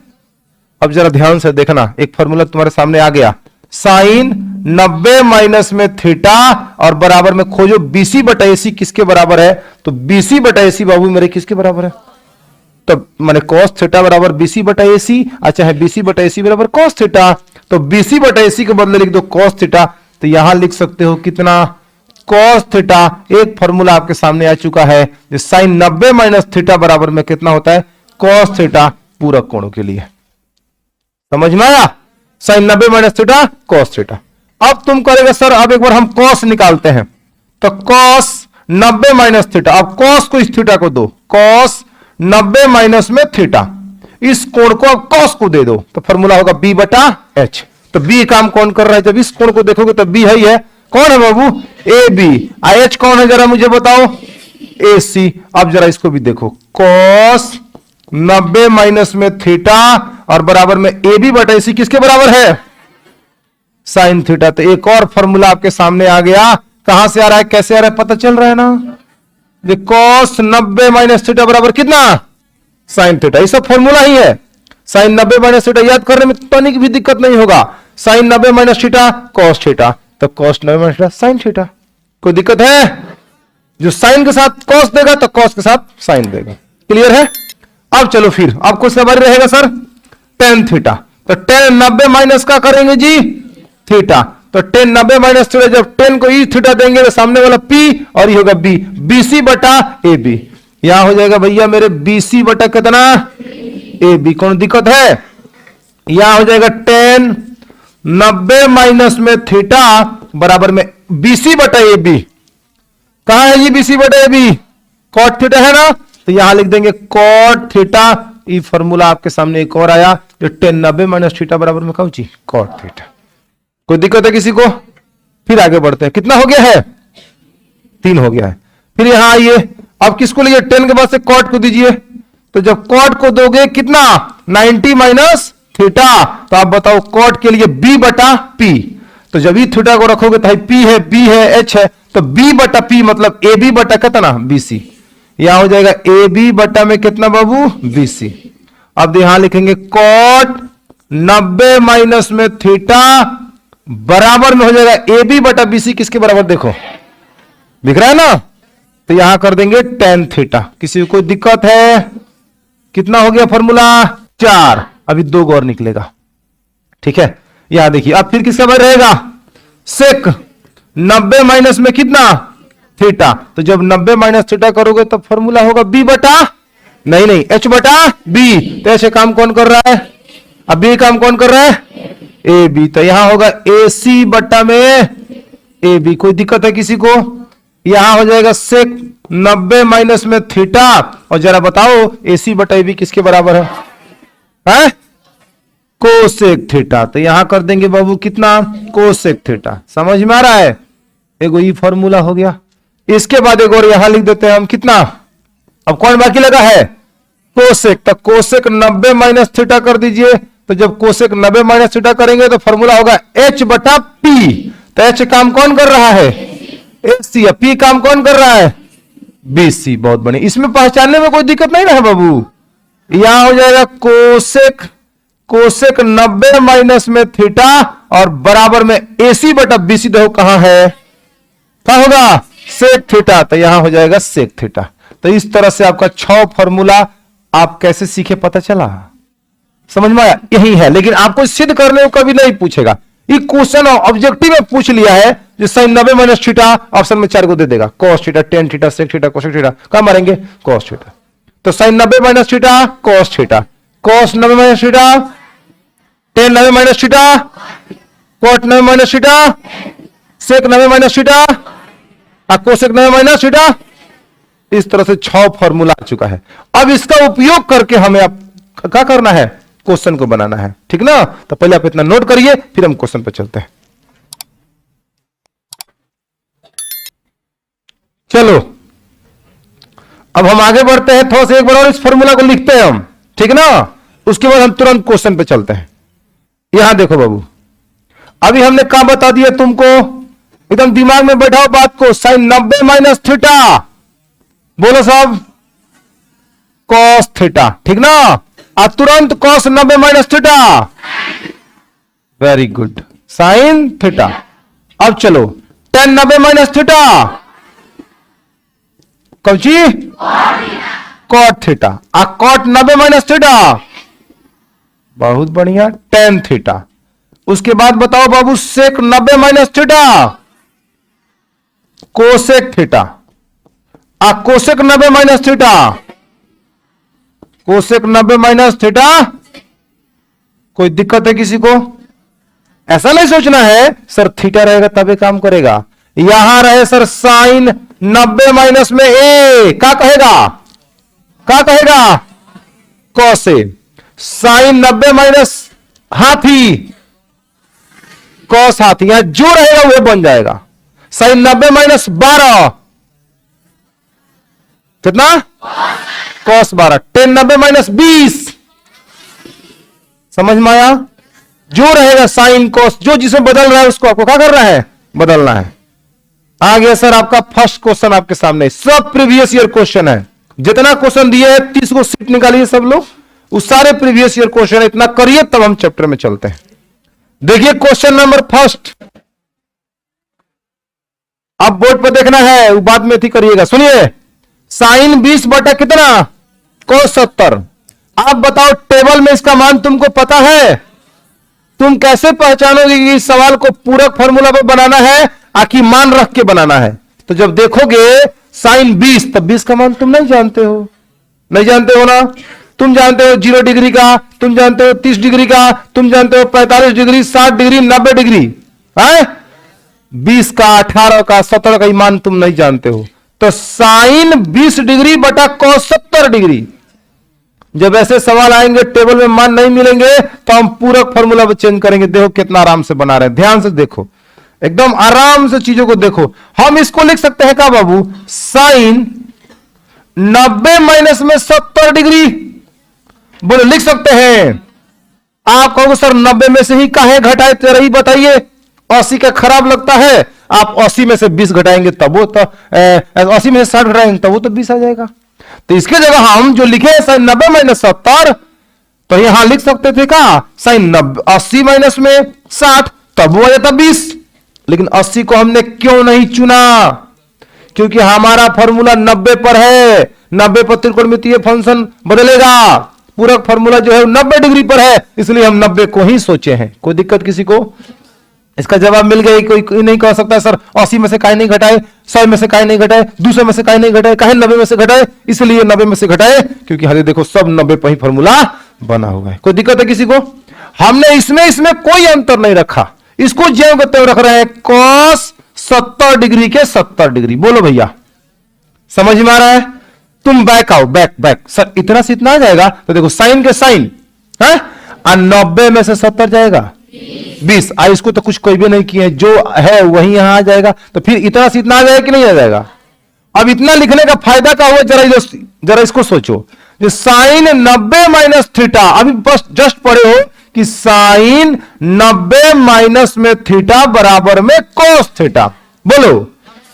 अब जरा ध्यान से देखना, एक फॉर्मूला तुम्हारे सामने आ गया। साइन 90 माइनस में थीटा और बराबर में खोजो BC बटा AC किसके बराबर है? तो BC बटा AC बाबू मेरे किसके बराबर है? तो माने cos थीटा बराबर BC बटा AC। अच्छा है, BC बटा AC बराबर cos थीटा, तो BC बटा AC के बदले लिख दो cos थीटा। तो यहां लिख सकते हो कितना? cos theta. एक फॉर्मूला आपके सामने आ चुका है, साइन 90 माइनस थीटा बराबर में कितना होता है? cos थीटा पूरक कोणों के लिए। समझ में आया? Sine 90 minus theta cos theta. अब तुम करेगा सर, अब एक बार हम cos निकालते हैं, तो cos 90 माइनस थीटा। अब cos को इस थीटा को दो, cos 90 माइनस में थीटा, इस कोण को अब cos को दे दो, तो फॉर्मूला होगा B बटा H। तो B काम कौन कर रहा है? जब इस कोण को देखोगे तो B है कौन है बाबू? AB। H कौन है जरा मुझे बताओ? AC। अब जरा इसको भी देखो, cos 90 माइनस में थीटा और बराबर में AB बटा AC किसके बराबर है? Sign theta. तो एक और फॉर्मूला आपके सामने आ गया। कहां से आ रहा है, कैसे आ रहा है, पता चल रहा है ना? ये cos 90 माइनस थीटा बराबर कितना? Sine theta. ये सब फॉर्मूला ही है। साइन 90 माइनस थीटा याद करने में तनिक भी दिक्कत नहीं होगा। Sine 90 minus theta cos theta, तो cos 90 minus theta sine theta. कोई दिक्कत है? जो साइन के साथ cos देगा तो cos के साथ साइन देगा। क्लियर है? अब चलो फिर आपको सवाल रहेगा सर tan थीटा। तो tan 90 माइनस का करेंगे जी थीटा। तो tan 90 माइनस थीटा, जब tan को ई थीटा देंगे तो सामने वाला P और ये होगा B। BC बटा AB। यहां हो जाएगा भैया मेरे BC बटा कितना? AB। कौन दिक्कत है? यहां हो जाएगा tan 90 माइनस में थीटा बराबर में BC बटा AB। कहां है ये BC बटा AB? कॉट थीटा है ना, तो यहां लिख देंगे कॉट थीटा। ये फॉर्मूला आपके सामने एक और आया जो 90 माइनस थीटा बराबर में कौन सी कॉट थीटा। कोई दिक्कत है किसी को? फिर आगे बढ़ते हैं। कितना हो गया है? 3 हो गया है। फिर यहां आइए, अब किसको लीजिए? 10 के बाद से कॉट को दीजिए। तो जब कॉट को दोगे कितना? 90 माइनस थीटा। तो आप बताओ कॉट के लिए B बटा P। तो जब ही थीटा को रखोगे तो P है, B है, H है, तो B बटा P मतलब AB बटा कितना? BC। यहां हो जाएगा AB बटा में कितना बाबू? BC। अब यहां लिखेंगे कॉट 90 माइनस में थीटा बराबर में हो जाएगा AB बटा BC। किसके बराबर देखो, दिख रहा है ना? तो यहां कर देंगे tan थीटा। किसी को कोई दिक्कत है? कितना हो गया फॉर्मूला? 4। अभी 2 और निकलेगा, ठीक है। यहां देखिए, अब फिर किसका बराबर रहेगा? सेक 90 माइनस में कितना? थीटा। तो जब 90 माइनस थीटा करोगे तो फॉर्मूला होगा B बटा नहीं H बटा B। तो ऐसे काम कौन कर रहा है? अब B काम कौन कर रहा है? AB। तो यहां होगा AC बटा में AB। कोई दिक्कत है किसी को? यहां हो जाएगा सेक 90 माइनस में थीटा। और जरा बताओ AC बटा AB किसके बराबर है? Cosec theta. तो यहां कर देंगे बाबू कितना? Cosec theta. समझ में आ रहा है? एगो ये फॉर्मूला हो गया। इसके बाद एक और यहां लिख देते हैं हम कितना। अब कौन बाकी लगा है? कोसेक। तो कोसेक 90 माइनस थीटा कर दीजिए। तो जब कोसेक 90 माइनस थीटा करेंगे तो फॉर्मूला होगा H बटा P। तो H काम कौन कर रहा है? AC। P काम कौन कर रहा है? BC। बहुत बढ़िया। इसमें पहचानने में कोई दिक्कत नहीं ना है बाबू। यहां हो जाएगा कोसेक 90 माइनस में थीटा और बराबर में AC बटा BC। देखो कहां है? क्या होगा? Sec theta. तो यहां हो जाएगा सेक थीटा। तो इस तरह से आपका 6 फॉर्मूला आप कैसे सीखे पता चला? समझ में आया? यही है, लेकिन आपको सिद्ध करने को कभी नहीं पूछेगा। ये क्वेश्चन ऑब्जेक्टिव में पूछ लिया है जो sin 90 माइनस थीटा ऑप्शन में 4 को दे देगा। cos theta, tan theta, sec theta, cosec theta. कहां मारेंगे? cos theta. तो sin 90 minus theta cos theta, cos 90 minus theta, tan 90 minus theta, cot 90 minus theta, sec 90 minus theta, cosec 90 minus theta. इस तरह से 6 formula आ चुका है। अब इसका उपयोग करके हमें अब क्या करना है? क्वेश्चन को बनाना है, ठीक ना? तो पहले आप इतना नोट करिए, फिर हम क्वेश्चन पर चलते हैं। चलो अब हम आगे बढ़ते हैं। थोड़ा सा एक बार और इस फॉर्मूला को लिखते हैं हम, ठीक ना? उसके बाद हम तुरंत क्वेश्चन पे चलते हैं। यहां देखो बाबू, अभी हमने क्या बता दिया तुमको, एकदम दिमाग में बैठाओ बात को। sin 90 माइनस थीटा, बोलो साहब, cos थीटा, ठीक ना? अब तुरंत cos 90 minus theta, very good, sin theta. अब चलो tan 90 माइनस थीटा, कौन सी? cot theta. cot 90 minus theta, बहुत बढ़िया, tan थीटा। उसके बाद बताओ बाबू sec 90 minus theta, cosec theta. Cosec 90 minus theta, cosec 90 minus theta. कोई दिक्कत है किसी को? ऐसा नहीं सोचना है सर थीटा रहेगा तभी काम करेगा। यहां रहे सर साइन 90 माइनस में ए, क्या कहेगा? क्या कहेगा? कौसे। साइन 90 माइनस हाथी, कौस हाथी। यहां जो रहेगा वो बन जाएगा। साइन 90 माइनस 12 कितना? कॉस 12। tan 90 माइनस 20, समझ में आया? जो रहेगा साइन कॉस, जो जिसमें बदल रहा है उसको आपको क्या करना है? बदलना है। आ गया सर आपका फर्स्ट क्वेश्चन आपके सामने। सब प्रीवियस ईयर क्वेश्चन है। जितना क्वेश्चन दिए है 30 को सीट निकालिए सब लोग, उस सारे प्रीवियस ईयर क्वेश्चन इतना करिए तब हम चैप्टर में चलते हैं। देखिए क्वेश्चन नंबर फर्स्ट, अब बोर्ड पर देखना है, वो बाद में थी करिएगा। सुनिए, साइन 20 बटा कितना? cos 70। आप बताओ टेबल में इसका मान तुमको पता है? तुम कैसे पहचानोगे कि इस सवाल को पूरक फॉर्मूला पर बनाना है आखिर मान रख के बनाना है? तो जब देखोगे साइन 20, तब 20 का मान तुम नहीं जानते हो, नहीं जानते हो ना? तुम जानते हो 0 डिग्री का तुम जानते हो 30 डिग्री का, तुम जानते हो 45 डिग्री, 60 डिग्री, 90 डिग्री है, 20 का, 18 का, 17 का मान तुम नहीं जानते हो। तो साइन 20 डिग्री बटा cos 70 डिग्री। जब ऐसे सवाल आएंगे टेबल में मान नहीं मिलेंगे तो हम पूरक फॉर्मूला पर चेंज करेंगे। देखो कितना आराम से बना रहे हैं, ध्यान से देखो, एकदम आराम से चीजों को देखो। हम इसको लिख सकते हैं क्या बाबू, साइन 90 माइनस में 70 डिग्री, बोलो लिख सकते हैं। आप कहोगे सर 90 में से ही काहे घटाए, तेरा ही बताइए, 80 का खराब लगता है, आप 80 में से 20 घटाएंगे तब वो तो 80 में से 60 घटाएंगे तब वो तो 20 आ जाएगा। तो इसके जगह हम जो लिखे साइन 90 माइनस 70, तो यहां लिख सकते थे क्या, साइन 80 माइनस में 60 तब वो आ जाता 20। लेकिन 80 को हमने क्यों नहीं चुना, क्योंकि हमारा फॉर्मूला 90 पर है, 90 पर त्रिकोणमितीय फंक्शन बदलेगा, पूरक फॉर्मूला जो है 90 डिग्री पर है, इसलिए हम 90 को ही सोचे हैं। कोई दिक्कत किसी को, इसका जवाब मिल गया। कोई नहीं कह सकता सर 80 में से काहे नहीं घटाए, 100 में से काहे नहीं घटाए, 200 में से काहे नहीं घटाए, काहे 90 में से घटाए, इसलिए 90 में से घटाए क्योंकि हरे देखो सब 90 पर ही फॉर्मूला बना हुआ है। कोई दिक्कत है किसी को, हमने इसमें कोई अंतर नहीं रखा, इसको ज्यों के त्यों रख रहे हैं, cos 70 डिग्री के 70 डिग्री। बोलो भैया समझ में आ रहा है, तुम बैक आओ, बैक सर इतना से इतना आ जाएगा, तो देखो साइन के साइन है, 90 में से 70 जाएगा 20। इसको तो कुछ कोई भी नहीं किए, जो है वही यहां आ जाएगा, तो फिर इतना से इतना आ जाएगा कि नहीं आ जाएगा। अब इतना लिखने का फायदा क्या हुआ, जरा इसको सोचो, साइन 90 माइनस थीटा, अभी बस जस्ट पढ़े हो कि साइन 90 माइनस में थीटा बराबर में cos थीटा। बोलो,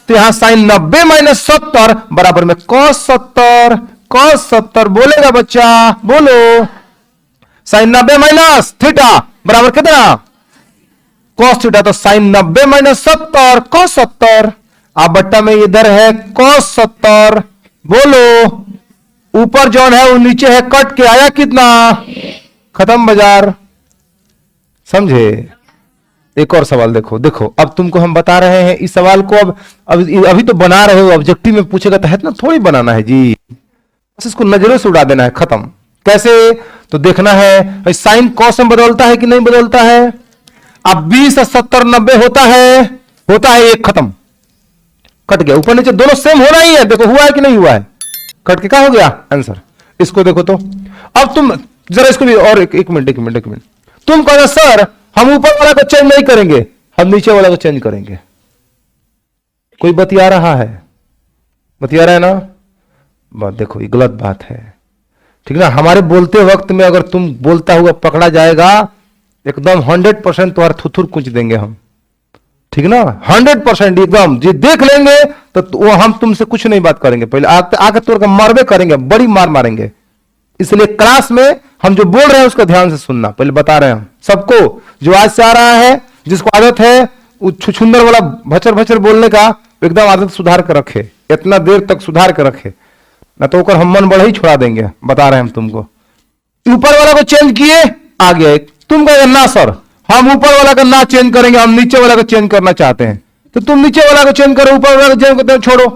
तो यहां साइन 90 माइनस 70 बराबर में cos 70, cos 70 बोलेगा बच्चा, बोलो, साइन 90 माइनस थीटा बराबर कितना, cos थीटा, तो साइन 90 माइनस 70 cos 70, आप बट्टा में इधर है cos 70, बोलो, ऊपर जौन है वो नीचे है, कट के आया कितना, खत्म बाजार। समझे। एक और सवाल देखो, अब तुमको हम बता रहे हैं इस सवाल को, अब अभी तो बना रहे हो, ऑब्जेक्टिव में पूछेगा तो है ना, थोड़ी बनाना है जी, बस इसको नजरों से उड़ा देना है, खत्म। कैसे, तो देखना है साइन कॉस में बदलता है कि नहीं बदलता है। अब 20 और 70 90 होता है, एक खत्म, कट गया, ऊपर नीचे दोनों सेम होना ही है। देखो हुआ है कि नहीं हुआ है, कट के क्या हो गया आंसर। इसको देखो तो, अब तुम जरा इसको भी और एक मिनट, तुम कहो सर हम ऊपर वाला को चेंज नहीं करेंगे, हम नीचे वाला को चेंज करेंगे। कोई बतिया रहा है ना, बात देखो ये गलत बात है, ठीक ना। हमारे बोलते वक्त में अगर तुम बोलता हुआ पकड़ा जाएगा, एकदम 100% तुम्हारा थुथुर कुछ देंगे हम, ठीक ना, 100% एकदम जी देख लेंगे, तो वो हम तुमसे कुछ नहीं बात करेंगे, पहले आकर तोड़ कर मारबे करेंगे, बड़ी मार मारेंगे। इसलिए क्लास में हम जो बोल रहे हैं उसका ध्यान से सुनना, पहले बता रहे हैं हम सबको, जो आज से आ रहा है, जिसको आदत है छुछुंदर वाला भचर बोलने का, एकदम आदत सुधार कर रखे, इतना देर तक सुधार कर रखे, ना तो होकर हम मन बड़ा ही छोड़ा देंगे। बता रहे हैं हम तुमको, ऊपर वाला को चेंज किए, आ गया एक, तुम कहोगे ना सर हम ऊपर वाला का ना चेंज करेंगे, हम नीचे वाला को चेंज करना चाहते हैं, तो तुम नीचे वाला को चेंज करो, ऊपर वाला को चेंज करते छोड़ो।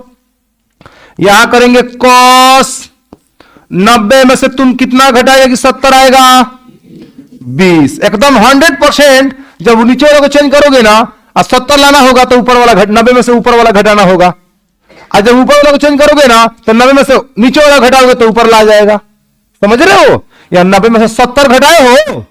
यहां करेंगे कॉस 90 में से तुम कितना घटाएगा कि 70 आएगा 20, एकदम 100%। जब नीचे वाला को चेंज करोगे ना और 70 लाना होगा तो ऊपर वाला 90 में से ऊपर वाला घटाना होगा, और जब ऊपर वाला को चेंज करोगे ना तो 90 में से नीचे वाला घटाओगे तो ऊपर ला जाएगा। समझ रहे हो, या 90 में से 70 घटाए हो,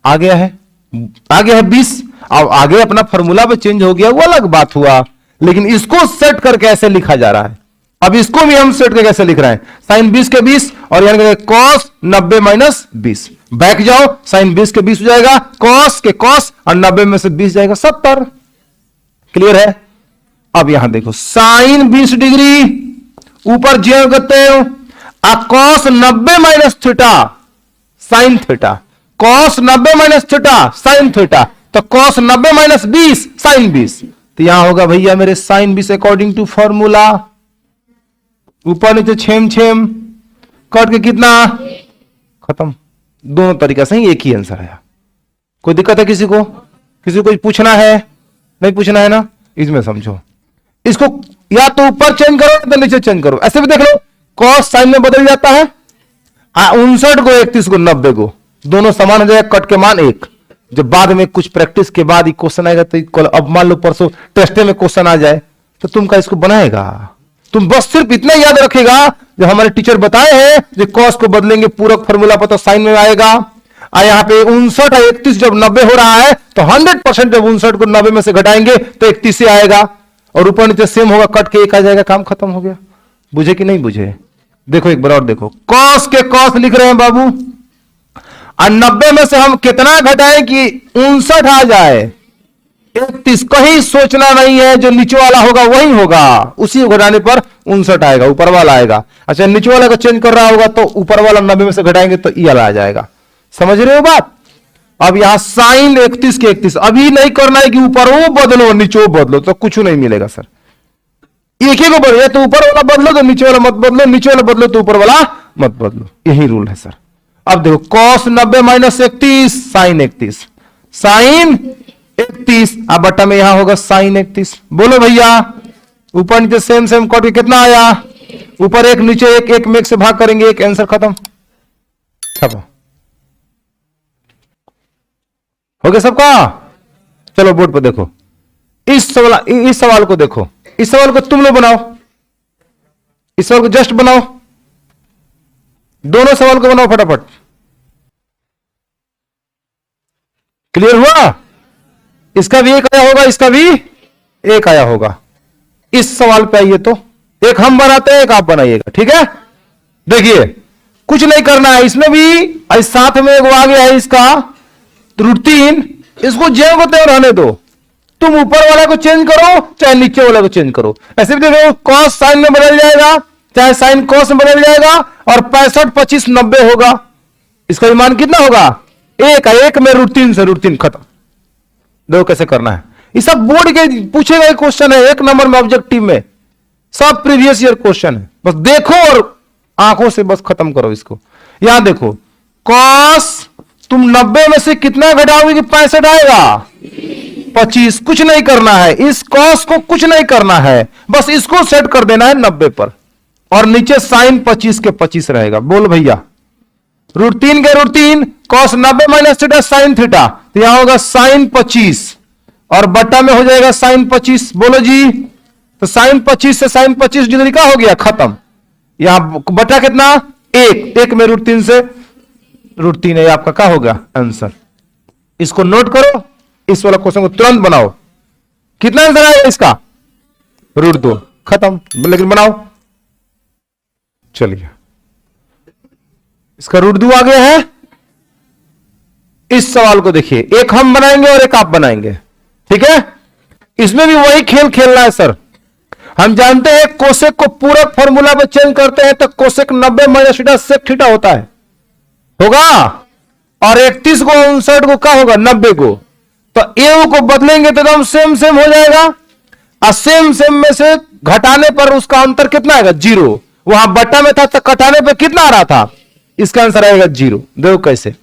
आ गया है 20। अब आगे अपना फॉर्मूला पे चेंज हो गया, वो अलग बात हुआ, लेकिन इसको सेट करके ऐसे लिखा जा रहा है। अब इसको भी हम सेट करके कैसे लिख रहे हैं, साइन 20 के 20 और यानी कॉस 90 माइनस 20, बैक जाओ, साइन 20 के 20 हो जाएगा, कॉस के कॉस और 90 में से 20 जाएगा 70। क्लियर है। अब यहां देखो साइन 20 डिग्री ऊपर ज्यों करते हो, cos 90 minus theta sine theta, cos 90 minus theta sine theta, तो कॉस 90 माइनस 20 साइन 20, तो यहां होगा भैया मेरे साइन 20 अकॉर्डिंग टू फॉर्मूला, ऊपर नीचे छेम कट के कितना, खत्म। दोनों तरीका से ही एक ही आंसर है। कोई दिक्कत है किसी को कुछ पूछना है, नहीं पूछना है ना, इसमें समझो। इसको या तो ऊपर चेंज करो या तो नीचे चेंज करो, ऐसे भी देख लो, कॉस साइन में बदल जाता है, 59 को 31 को 90 को, दोनों समान हो जाएगा, कट के मान 1। जब बाद में कुछ प्रैक्टिस के बाद ये क्वेश्चन आएगा तो अब मान लो परसों टेस्ट में क्वेश्चन आ जाए तो तुम का इसको बनाएगा? तुम बस सिर्फ इतना याद रखेगा जो हमारे टीचर बताए हैं, जो कॉस को बदलेंगे पूरक फॉर्मूला पर तो साइन में आएगा। यहाँ पे 59 और 31 जब 90 हो रहा है तो 100% जब 59 को 90 में से घटाएंगे तो 31 से आएगा, और ऊपर नीचे सेम होगा, कट के 1 आ जाएगा, काम खत्म हो गया। बुझे कि नहीं बुझे? देखो एक बार और देखो, कॉस के कॉस लिख रहे हैं बाबू, और 90 में से हम कितना घटाएं कि 59 आ जाए? 31। कहीं सोचना नहीं है, जो नीचे वाला होगा वही होगा, उसी को घटाने पर 59 आएगा, ऊपर वाला आएगा। अच्छा, नीचे वाला को चेंज कर रहा होगा तो ऊपर वाला 90 में से घटाएंगे तो ये वाला आ जाएगा। समझ रहे हो बात? अब यहां साइन 31 के 31, अभी नहीं करना है कि ऊपर वो बदलो नीचे वो बदलो, तो कुछ नहीं मिलेगा सर। एक ही को बदलो, तो ऊपर वाला बदलो तो नीचे वाला मत बदलो, नीचे वाला बदलो तो ऊपर वाला मत बदलो, यही रूल है सर। अब देखो, cos 90 माइनस 31 साइन 31, साइन 31, अब बट्टा में यहां होगा साइन 31। बोलो भैया, ऊपर नीचे सेम सेम कट के कितना आया? ऊपर 1 नीचे 1, 1 में 1 से भाग करेंगे, 1, आंसर खत्म। हो गया सबका? चलो बोर्ड पर देखो, इस सवाल को देखो, इस सवाल को तुम लोग बनाओ, इस सवाल को जस्ट बनाओ, दोनों सवाल को बनाओ फटाफट। क्लियर हुआ? इसका भी 1 आया होगा, इसका भी 1 आया होगा। इस सवाल पे आइए तो, एक हम बनाते हैं, एक आप बनाइएगा, ठीक है? देखिए, कुछ नहीं करना है, इसमें भी साथ में वो आ गया है इसका √3, इसको जेब को तेरे रहने दो, तुम ऊपर वाला को चेंज करो चाहे नीचे वाला को चेंज करो। ऐसे भी देखो, कॉस साइन में बदल जाएगा, चाहे साइन कॉस में बदल जाएगा, और 65 25 90 होगा। इसका भी मान कितना होगा? 1 में √3 से √3 खत्म। देखो कैसे करना है, ये सब बोर्ड के पूछे गए क्वेश्चन है, 1 नंबर में ऑब्जेक्टिव में, सब प्रीवियस ईयर क्वेश्चन है। बस देखो और आंखों से बस खत्म करो इसको। यहां देखो, कॉस तुम 90 में से कितना घटाओगे कि 65 आएगा? 25। कुछ नहीं करना है, इस कॉस को कुछ नहीं करना है, बस इसको सेट कर देना है 90 पर, और नीचे साइन 25 के 25 रहेगा। बोल भैया, √3 के √3, cos 90 minus theta sine theta, तो यहां होगा साइन 25, और बट्टा में हो जाएगा साइन 25। बोलो जी, तो साइन 25 से साइन 25 डिग्री का हो गया, खत्म। यहां बट्टा कितना? 1 में √3 से √3 है, आपका क्या हो गया आंसर। इसको नोट करो, इस वाला क्वेश्चन को तुरंत बनाओ। कितना आंसर आएगा इसका? √2, खत्म। लेकिन बनाओ, चलिए, इसका √2 आ गया है। इस सवाल को देखिए, एक हम बनाएंगे और एक आप बनाएंगे, ठीक है? इसमें भी वही खेल खेलना है सर। हम जानते हैं कोसेक को पूरक फॉर्मूला में चेंज करते हैं तो cosec 90 minus theta sec theta होता है, होगा, और 31 को 59 को क्या होगा? 90 को, तो ए को बदलेंगे तो एकदम सेम सेम हो जाएगा, और सेम सेम में से घटाने पर उसका अंतर कितना आएगा? 0। वहां बट्टा में था तो घटाने पर कितना आ रहा था? इसका आंसर आएगा 0। देखो कैसे,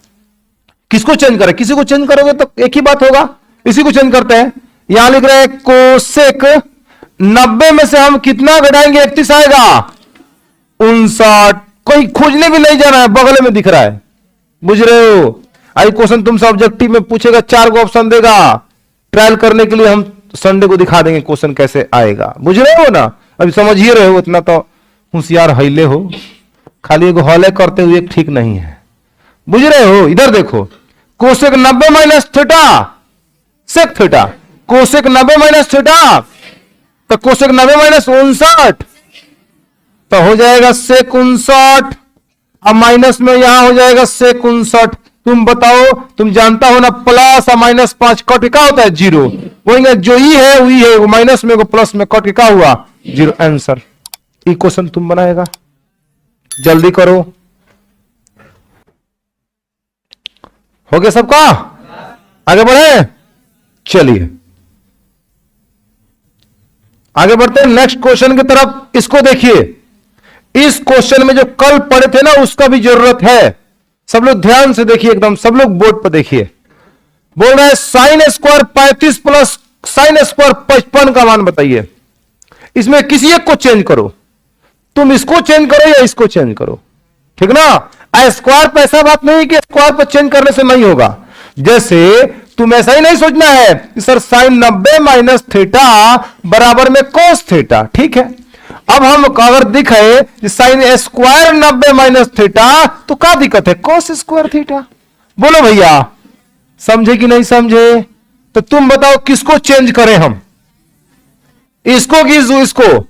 किसको चेंज करें? किसी को चेंज करोगे तो एक ही बात होगा, इसी को चेंज करते हैं। यहां लिख रहे हैं कोसेक 90 में से हम कितना घटाएंगे? 31 आएगा, 59। कोई खोजने भी नहीं जाना है, बगल में दिख रहा है। बुझ रहे हो? आई क्वेश्चन तुमसे ऑब्जेक्टिव में पूछेगा, 4 को ऑप्शन देगा, ट्रायल करने के लिए हम संडे को दिखा देंगे क्वेश्चन कैसे आएगा। बुझ रहे हो ना? अभी समझ ही रहे हो, इतना तो होशियार हईले हो, खाली एक हौले करते हुए ठीक नहीं है। बुझ रहे हो? इधर देखो, cosec 90 minus theta sec theta, cosec 90 minus theta, तो कोसेक 90 माइनस 59, तो हो जाएगा सेक 59, अब माइनस में यहां हो जाएगा सेक 59। तुम बताओ, तुम जानता हो ना, प्लस और माइनस 5 कट के क्या होता है? 0। वही जो ही है वही है, वो माइनस में को प्लस में कट के क्या हुआ? 0 आंसर। ये क्वेश्चन तुम बनाएगा, जल्दी करो। हो गया सबका? आगे बढ़े, चलिए आगे बढ़ते हैं नेक्स्ट क्वेश्चन की तरफ। इसको देखिए, इस क्वेश्चन में जो कल पढ़े थे ना, उसका भी जरूरत है। सब लोग ध्यान से देखिए, एकदम सब लोग बोर्ड पर देखिए। बोल रहा है sine square 35 plus sine square 55 का मान बताइए। इसमें किसी एक को चेंज करो, तुम इसको चेंज करो या इसको चेंज करो, ठीक ना? स्क्वायर पे ऐसा बात नहीं कि स्क्वायर पर चेंज करने से नहीं होगा। जैसे तुम ऐसा ही नहीं सोचना है कि सर साइन 90 माइनस थीटा बराबर में कोस थीटा, ठीक है। अब हम अगर दिखे साइन स्क्वायर 90 माइनस थीटा तो क्या दिक्कत है, कोस स्क्वायर थीटा। बोलो भैया, समझे कि नहीं समझे? तो तुम बताओ किसको चेंज करें हम, इसको कि इसको?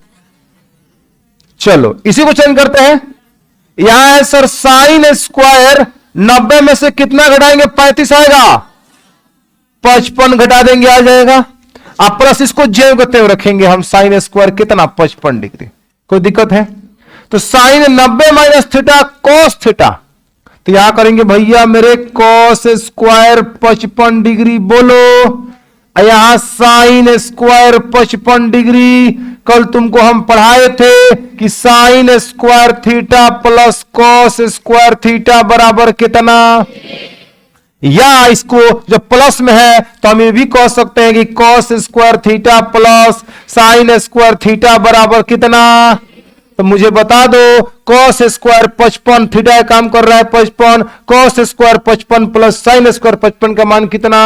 चलो इसी को चेंज करते हैं। यहां है सर साइन स्क्वायर 90 में से कितना घटाएंगे, 35 आएगा, 55 घटा देंगे आ जाएगा। आप प्लस इसको जेब करते हुए रखेंगे हम, साइन स्क्वायर कितना 55 डिग्री। कोई दिक्कत है? तो sine 90 minus theta cos theta, तो यहां करेंगे भैया मेरे कॉस स्क्वायर 55 डिग्री। बोलो यहां साइन स्क्वायर 55 डिग्री। कल तुमको हम पढ़ाए थे कि sign square theta plus cos square theta बराबर कितना, या इसको जब प्लस में है तो हम ये भी कह सकते हैं कि cos square theta plus sign square theta बराबर कितना। तो मुझे बता दो, कॉस स्क्वायर 55, थीटा का काम कर रहा है 55, cos square 55 plus sine square 55 का मान कितना।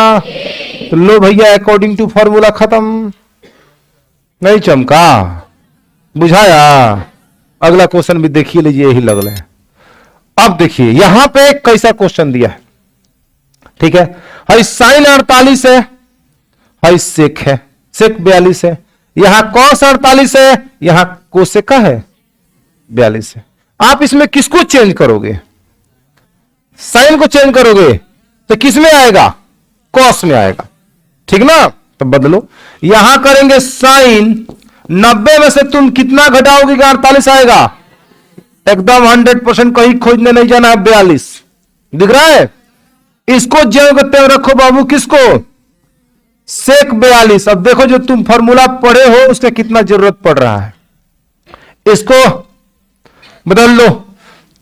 तो लो भैया अकॉर्डिंग टू फॉर्मूला खत्म। नहीं चमका, बुझाया? अगला क्वेश्चन भी देखिए लीजिए, यही लग रहा है। अब देखिए यहां पे कैसा क्वेश्चन दिया है, ठीक है। हाई साइन 48 है, हाई सेक है, सेक 42 है, यहां कॉस 48 है, यहां कोसेक का है 42 है। आप इसमें किसको चेंज करोगे? साइन को चेंज करोगे तो किस में आएगा, कॉस में आएगा, ठीक ना। तो बदलो, यहां करेंगे साइन 90 में से तुम कितना घटाओगे, 48 आएगा। एकदम 100% कहीं खोजने नहीं जाना है, 42 दिख रहा है। इसको जेब करते हुए रखो बाबू, किसको, सेक 42। अब देखो जो तुम फॉर्मूला पढ़े हो उसका कितना जरूरत पड़ रहा है, इसको बदल लो।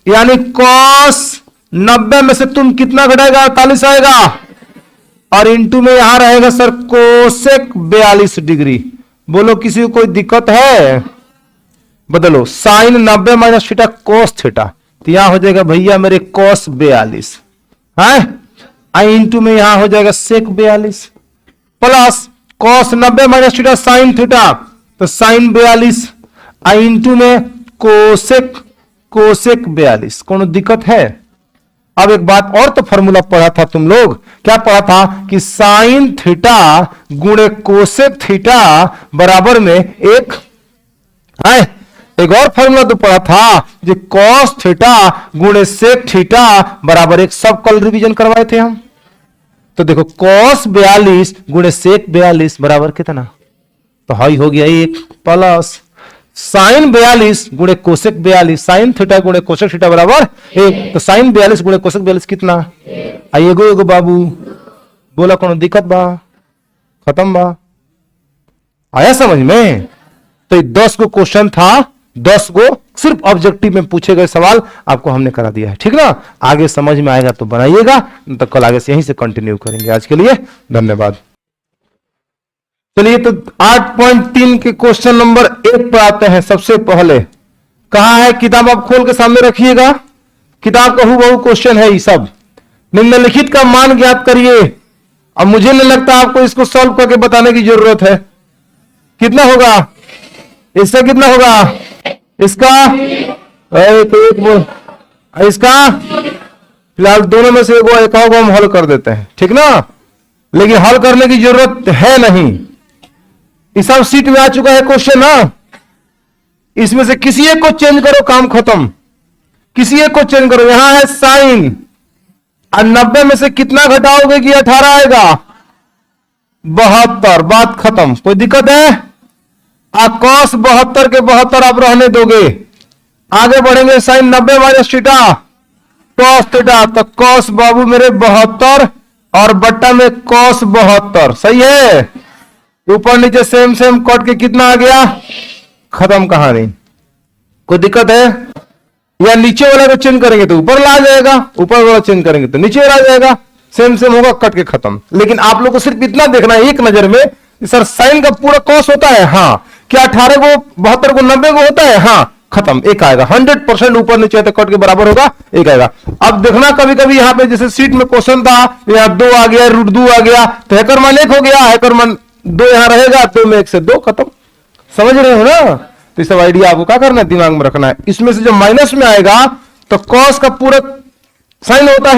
यानी कॉस 90 में से तुम कितना घटाएगा, 48 आएगा, और इंटू में यहां रहेगा सर कोसेक 42 डिग्री। बोलो किसी को कोई दिक्कत है? बदलो, sine 90 minus theta cos theta, तो यहां हो जाएगा भैया मेरे कोस 42 है, आई इंटू में यहां हो जाएगा सेक 42 plus cos 90 minus theta sine theta, तो साइन 42 आई इंटू में कोसेक 42। कोनो दिक्कत है? अब एक बात और, तो फॉर्मूला पढ़ा था तुम लोग, क्या पढ़ा था कि साइन थीटा गुणे कोसेक थीटा बराबर में एक है। एक और फॉर्मूला तो पढ़ा था जो कॉस थीटा गुणे सेक थीटा बराबर एक। सब कल रिवीजन करवाए थे हम। तो देखो कॉस 42 गुणे सेक 42 बराबर कितना, तो हाई हो गया एक, प्लस साइन 42 गुणे कोसेक 42, साइन थीटा गुणे कोसेक थीटा बराबर एक। तो साइन 42 गुणे कोसेक 42 कितना, आई एगो एगो बाबू। बोला कोनो दिक्कत बा, खत्म बा, आया समझ में? तो 10 को क्वेश्चन था, 10 को सिर्फ ऑब्जेक्टिव में पूछे गए सवाल आपको हमने करा दिया है, ठीक ना। आगे समझ में आएगा तो बनाइएगा, तो कल आगे से यहीं से कंटिन्यू करेंगे। आज के लिए धन्यवाद। चलिए तो 8.3 के क्वेश्चन नंबर 1 पर आते हैं। सबसे पहले कहा है, किताब आप खोल के सामने रखिएगा, किताब का हूबहू क्वेश्चन है ये सब। निम्नलिखित का मान ज्ञात करिए। अब मुझे नहीं लगता आपको इसको सॉल्व करके बताने की जरूरत है। कितना होगा, इससे कितना होगा, इसका इसका फिलहाल दोनों में से एक को हम हल कर देते हैं, ठीक ना। लेकिन हल करने की जरूरत है नहीं, इस सब सीट में आ चुका है क्वेश्चन ना। इसमें से किसी एक को चेंज करो, काम खत्म। किसी एक को चेंज करो। यहां है साइन, और 90 में से कितना घटाओगे कि 18 आएगा, 72, बात खत्म। कोई दिक्कत है? कॉस 72 के 72 आप रहने दोगे। आगे बढ़ेंगे, sine 90 minus theta cos theta, तो कॉस बाबू मेरे 72 और बट्टा में कॉस 72, सही है। ऊपर नीचे सेम सेम कट के कितना आ गया, खत्म कहानी। कोई दिक्कत है? या नीचे वाला को चेंज करेंगे तो ऊपर ला जाएगा, ऊपर वाला चेंज करेंगे तो नीचे वाला आ जाएगा, सेम सेम होगा, कट के खत्म। लेकिन आप लोग को सिर्फ इतना देखना है एक नजर में, सर साइन का पूरा कॉस होता है, हाँ। क्या 18 को 72 को 90 को होता है, हाँ। खत्म, एक आएगा। 100% ऊपर नीचे है तो कट के बराबर होगा, एक आएगा। अब देखना कभी कभी यहाँ पे जैसे सीट में क्वेश्चन था, यहाँ 2 आ गया, √2 आ गया, तो हैकर मान 1 हो गया, हैकर मान 2 यहां रहेगा, 2 में 1 से 2 खत्म। समझ रहे हो ना? तो सब आइडिया आपको क्या करना है, दिमाग में रखना है। इसमें से जब माइनस में आएगा तो कॉस का पूरक साइन होता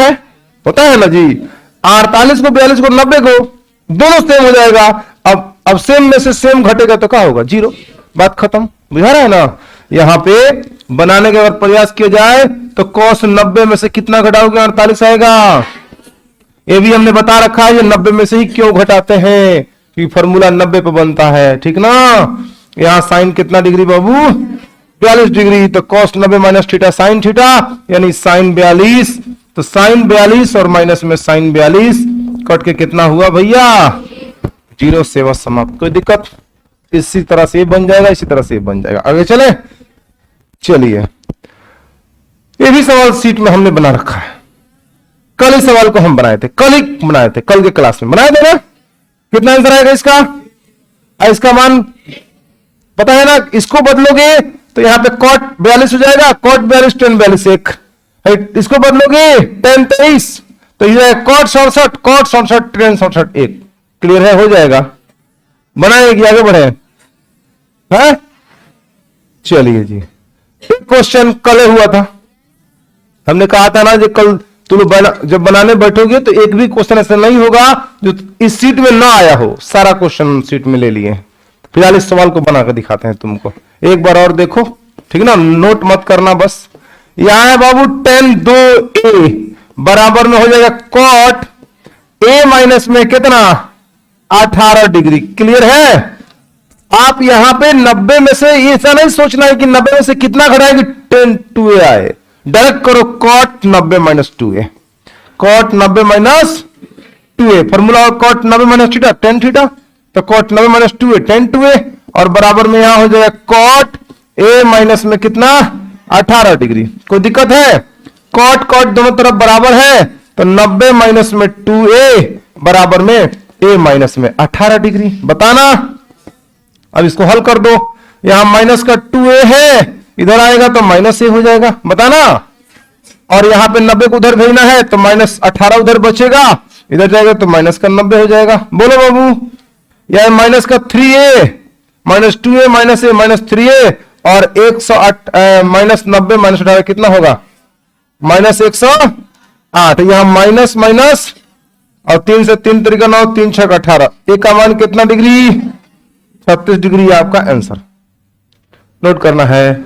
है ना जी। 48 को 42 को 90 को दोनों सेम हो जाएगा। अब सेम में से सेम घटेगा तो क्या होगा, 0, बात खत्म। बुझा रहा है ना? यहां पे बनाने के बाद प्रयास किया जाए तो cos 90 में से कितना घटाओगे, 48 आएगा। ये भी हमने बता रखा है, ये 90 में से ही क्यों घटाते हैं, क्योंकि फॉर्मूला 90 पे बनता है, ठीक ना। यहां साइन कितना डिग्री बाबू, 42 डिग्री, तो cos 90 minus theta sine theta, यानी साइन 42। तो साइन 42 और माइनस में साइन 42 कट के कितना हुआ भैया, 0 से वह समाप्त। कोई दिक्कत? इसी तरह से बन जाएगा, इसी तरह से बन जाएगा। आगे चले, चलिए। ये भी सवाल सीट में हमने बना रखा है। कल इस सवाल को हम बनाए थे, कल के क्लास में बनाए थे ना। कितना आंसर आएगा इसका? इसका मान पता है ना। इसको बदलोगे तो यहां पे cot 42 हो जाएगा, cot 42 tan 42 1। इसको बदलोगे tan 23 तो ये cot 67 tan 67 1। क्लियर है? हो जाएगा। बनाएगी, आगे बढ़े। है? चलिए जी। एक क्वेश्चन कल हुआ था, हमने कहा था ना, जो कल तुम जब बनाने बैठोगे तो एक भी क्वेश्चन ऐसा नहीं होगा जो इस सीट में ना आया हो। सारा क्वेश्चन सीट में ले लिए। फिलहाल इस सवाल को बनाकर दिखाते हैं तुमको, एक बार और देखो, ठीक ना। नोट मत करना बस। यहां है बाबू tan 2a बराबर में हो जाएगा cot a माइनस में कितना, 18 डिग्री। क्लियर है? आप यहां पे 90 में से ऐसा नहीं सोचना है कि 90 में से कितना घटाएगी, tan 2a आए। डायरेक्ट करो cot 90 minus 2a, cot 90 minus 2a, formula cot 90 minus theta tan theta, तो cot 90 minus 2a tan 2a, और बराबर में यहां हो जाएगा cot a माइनस में कितना, 18 डिग्री। कोई दिक्कत है? cot दोनों तरफ बराबर है, तो 90 माइनस में 2a बराबर में a माइनस में 18 डिग्री। बताना। अब इसको हल कर दो। यहां माइनस का 2a है, इधर आएगा तो माइनस a हो जाएगा। बताना। और यहां पे 90 को उधर भेजना है तो माइनस 18 उधर बचेगा, इधर जाएगा तो माइनस का 90 हो जाएगा। बोलो बाबू। यह माइनस का 3a minus 2a minus a minus 3a और 108 माइनस 90 माइनस 18 कितना होगा, माइनस 108। यहां माइनस माइनस और 3 से 3 तरीका 9, 3 6 18, ए का मान कितना डिग्री, 36 डिग्री आपका आंसर। नोट करना है,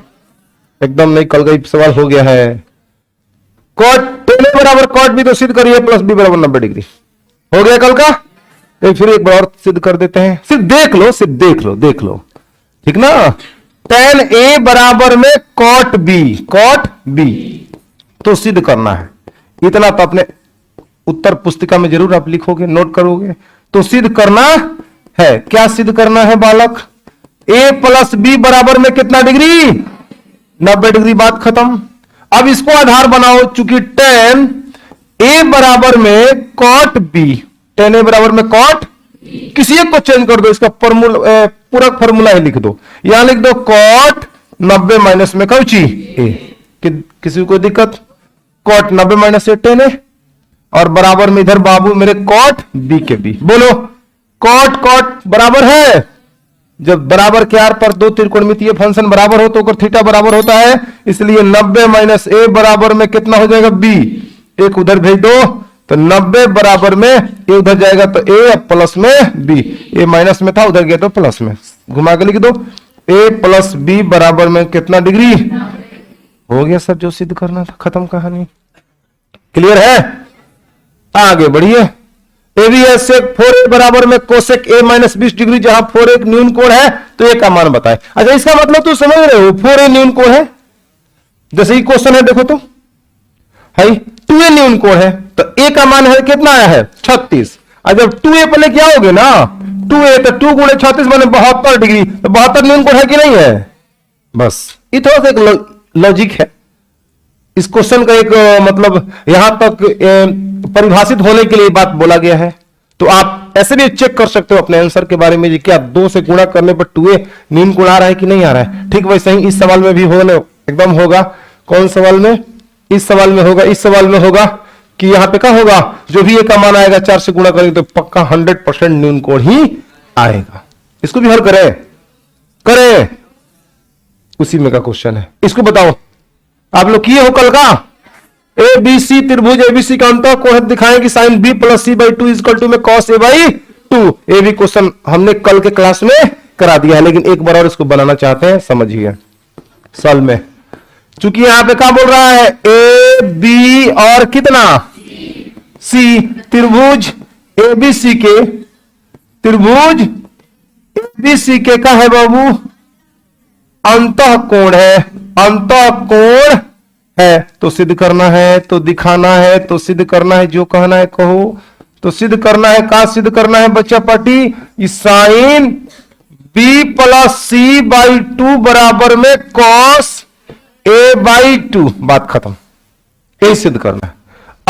एकदम नहीं, कल का सवाल हो गया है। cot a बराबर cot b तो सिद्ध करिए, प्लस b बराबर 90 डिग्री हो गया कल का। तो फिर एक बार और सिद्ध कर देते हैं। सिर्फ देख लो, ठीक ना। tan a बराबर में cot b तो सिद्ध करना है। इतना तो अपने उत्तर पुस्तिका में जरूर आप लिखोगे, नोट करोगे। तो सिद्ध करना है, क्या सिद्ध करना है बालक, a प्लस b बराबर में कितना डिग्री, 90 डिग्री। बात खत्म। अब इसको आधार बनाओ, चूंकि tan a बराबर में cot b, tan a बराबर में cot, किसी एक को चेंज कर दो, इसका फॉर्मूला पूरा फॉर्मूला ही लिख दो। यहां लिख दो cot 90 माइनस में कौची a, किसी को दिक्कत, cot 90 माइनस tan a, और बराबर में इधर बाबू मेरे cot b के b। बोलो cot बराबर है, जब बराबर के आर पर दो त्रिकोणमितीय फंक्शन बराबर हो तो थीटा बराबर होता है, इसलिए 90 माइनस a बराबर में कितना हो जाएगा b, एक उधर भेज दो तो 90 बराबर में a उधर जाएगा तो a प्लस में b, a माइनस में था उधर गया तो प्लस में, घुमा के लिख दो a प्लस b बराबर में कितना डिग्री। हो गया सब जो सिद्ध करना था, खत्म कहानी। क्लियर है? आगे बढ़िए। एबीएस से 4a बराबर में कोसेक a माइनस 20 डिग्री, जहां 4 एक न्यून कोण है तो a का मान बताए। अच्छा, इसका मतलब तो समझ रहे हो, 4a न्यून कोण है, जैसे ही क्वेश्चन है देखो तो है 2a न्यून कोण है, तो a का मान है कितना आया है 36। और जब 2a पे लेके आओगे ना 2a तो 2 गुणे 36 माने 72 डिग्री, तो 72 न्यून कोण है कि नहीं है। बस ये थोड़ा सा एक लॉजिक है इस क्वेश्चन का, एक मतलब यहां तक परिभाषित होने के लिए बात बोला गया है। तो आप ऐसे भी चेक कर सकते हो अपने आंसर के बारे में जी, क्या 2 से गुणा करने पर 2a नीम गुण आ रहा है कि नहीं आ रहा है। ठीक वैसे ही इस सवाल में भी होने एकदम होगा। कौन सवाल में? इस सवाल में होगा। इस सवाल में होगा कि यहां पे क्या होगा, जो भी a का मान आएगा 4 से गुणा करेंगे तो पक्का 100% न्यून कोड ही आएगा। इसको भी हल करें करें, उसी में का क्वेश्चन है। इसको बताओ, आप लोग किए हो कल का? ए बी सी त्रिभुज एबीसी का अंतः कोण दिखाएं कि sine B plus C by 2 equal to में कॉस ए बाई 2। ये भी क्वेश्चन हमने कल के क्लास में करा दिया है, लेकिन एक बार और इसको बनाना चाहते हैं, समझिए सॉल्व में। चूंकि यहां पे क्या बोल रहा है, ए बी और कितना सी, त्रिभुज एबीसी के, त्रिभुज एबीसी के का है बाबू अंतः कोण है, अंतः कोण है। तो सिद्ध करना है, तो दिखाना है, तो सिद्ध करना है, जो कहना है कहो। तो सिद्ध करना है, का सिद्ध करना है बच्चा party, sine B plus C by 2 बराबर में कॉस ए बाई 2। बात खत्म, ये सिद्ध करना है।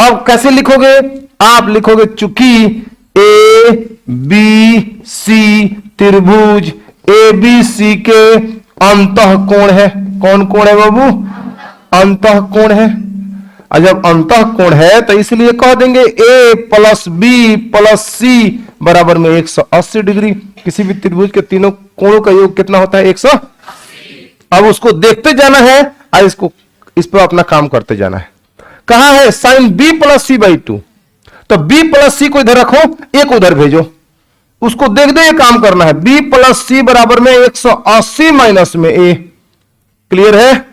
अब कैसे लिखोगे? आप लिखोगे चूंकि ए बी सी त्रिभुज ए बी सी के अंतः कोण है। कौन कोण है बाबू? अंतः कोण है। और जब अंतः कोण है तो इसलिए कह देंगे ए प्लस बी प्लस सी बराबर में 180 डिग्री। किसी भी त्रिभुज के तीनों कोणों का योग कितना होता है? 100। अब उसको देखते जाना है और इसको इस पर अपना काम करते जाना है। कहां है sine B plus C by 2, तो बी प्लस सी को इधर रखो, एक उधर भेजो, उसको देख दे काम करना है। बी प्लस सी बराबर में 180 माइनस में ए। क्लियर है?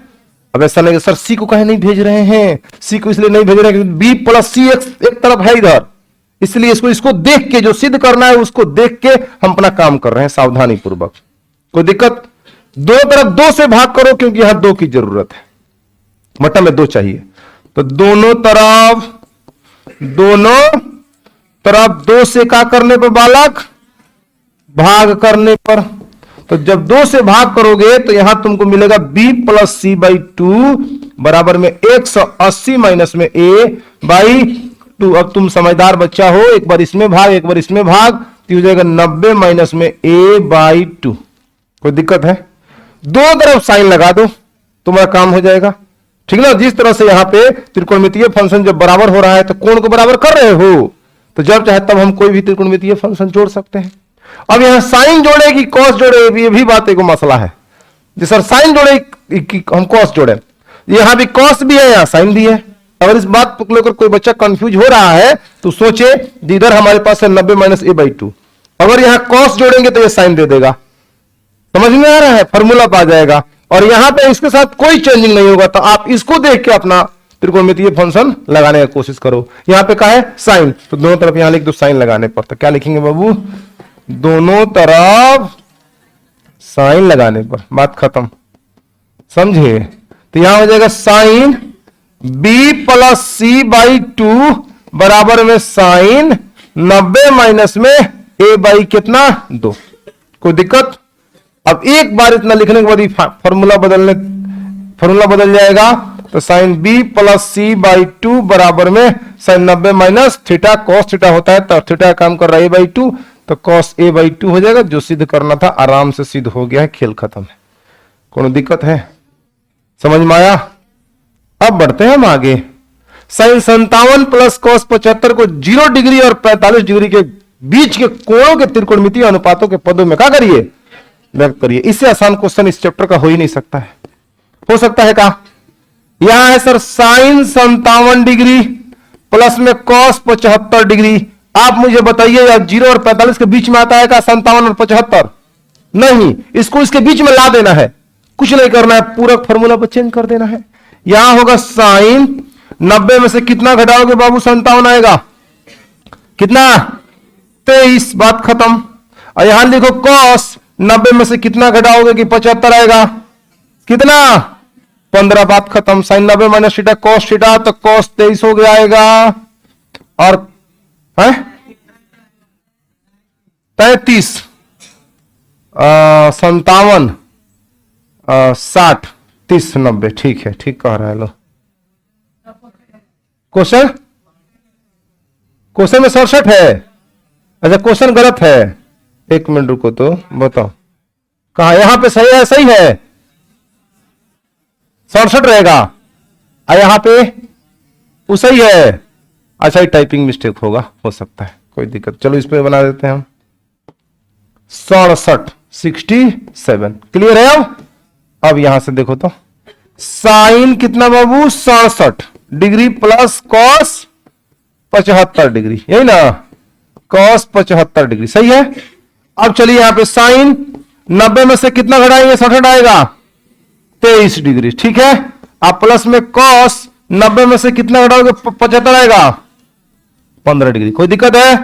अब ऐसा नहीं सर सी को कहीं नहीं भेज रहे हैं, सी को इसलिए नहीं भेज रहे हैं बी प्लस सी एक तरफ है इधर, इसलिए इसको देख के जो सिद्ध करना है उसको देख के हम अपना काम कर रहे हैं सावधानी पूर्वक। कोई दिक्कत? दो तरफ 2 से भाग करो क्योंकि यहां 2 की जरूरत है, मतलब में 2 चाहिए। तो दोनों तरफ 2 से क्या करने पर बालक? भाग करने पर। तो जब 2 से भाग करोगे तो यहां तुमको मिलेगा b प्लस सी बाई 2 बराबर में 180 माइनस में a बाई 2। अब तुम समझदार बच्चा हो, एक बार इसमें भाग एक बार इसमें भाग, तो हो जाएगा 90 माइनस में a बाई 2। कोई दिक्कत है? 2 तरफ साइन लगा दो, तुम्हारा काम हो जाएगा। ठीक ना? जिस तरह से यहां पे त्रिकोणमितीय फंक्शन जब बराबर हो रहा है तो कोण को बराबर कर रहे हो, तो जब चाहे तब हम कोई भी त्रिकोणमितीय फंक्शन जोड़ सकते हैं। अब यहां साइन जोड़े कि कॉस जोड़े, ये भी बात एक मसला है। जी सर साइन जोड़े कि हम कॉस जोड़े, यहां भी कॉस भी है यहां साइन भी है। अगर इस बात को लेकर कोई बच्चा कंफ्यूज हो रहा है तो सोचे इधर हमारे पास है 90 माइनस ए बाई 2, अगर यहां कॉस जोड़ेंगे तो ये साइन दे देगा। समझ में आ रहा है? फॉर्मूला पा जाएगा। और यहां पे इसके साथ कोई चेंजिंग नहीं होगा, तो आप इसको देख के अपना त्रिकोणमितीय फंक्शन लगाने की कोशिश करो। यहां पे क्या है? साइन, तो दोनों तरफ यहां लिख दो साइन लगाने पर। तो क्या लिखेंगे बाबू? दोनों तरफ साइन लगाने पर। बात खत्म, समझे? तो यहां हो जाएगा sine b plus C by 2 बराबर में साइन 90 माइनस में a बाई कितना 2। कोई दिक्कत? अब एक बार इतना लिखने के बाद फॉर्मूला बदल जाएगा। तो sine b plus C by 2 बराबर में sine 90 minus theta, cos theta होता है तो थीटा काम कर रहा है a बाई 2, तो कॉस ए बाई 2 हो जाएगा। जो सिद्ध करना था आराम से सिद्ध हो गया है, खेल खत्म है। कोई दिक्कत है? समझ में आया? अब बढ़ते हैं हम आगे। साइन 57 प्लस कॉस 75 को 0 डिग्री और 45 डिग्री के बीच के कोणों के त्रिकोणमितीय अनुपातों के पदों में क्या करिए? व्यक्त करिए। इससे आसान क्वेश्चन इस चैप्टर का हो ही नहीं सकता है। हो सकता है का? यहां है सर साइन 57 डिग्री प्लस में कॉस 75 डिग्री। आप मुझे बताइए यार 0 और 45 के बीच में आता है का 57 और 75? नहीं, इसको इसके बीच में ला देना है, कुछ नहीं करना है, पूरा फॉर्मूला पर चेंज कर देना है। यहां होगा साइन 90 में से कितना घटाओगे बाबू? 57 आएगा। कितना? 23। बात खत्म। और यहां लिखो कॉस 90 में से कितना घटाओगे कि 75 आएगा? कितना? 15। बात खत्म। Sine 90 minus theta cos theta, तो कॉस 23 हो गया आएगा। और है 35 57 60 30 90। ठीक है, ठीक कह रहा है। लो क्वेश्चन में 67 है। अच्छा क्वेश्चन गलत है, एक मिनट रुको तो बताओ कहा, यहां पे सही है, सही है 67 रहेगा, और यहां पे वो सही है। अच्छा ये टाइपिंग मिस्टेक होगा, हो सकता है, कोई दिक्कत, चलो इस पे बना देते हैं हम 67 67। क्लियर है? अब यहां से देखो तो साइन कितना बाबू 67 डिग्री प्लस कॉस 75 डिग्री, यही ना, कॉस 75 डिग्री सही है। अब चलिए यहां पे साइन 90 में से कितना घटाएंगे, 67 आएगा 23 डिग्री, ठीक है। आप प्लस में कॉस 90 में से कितना घटाओगे, 75 आएगा 15 डिग्री, कोई दिक्कत है?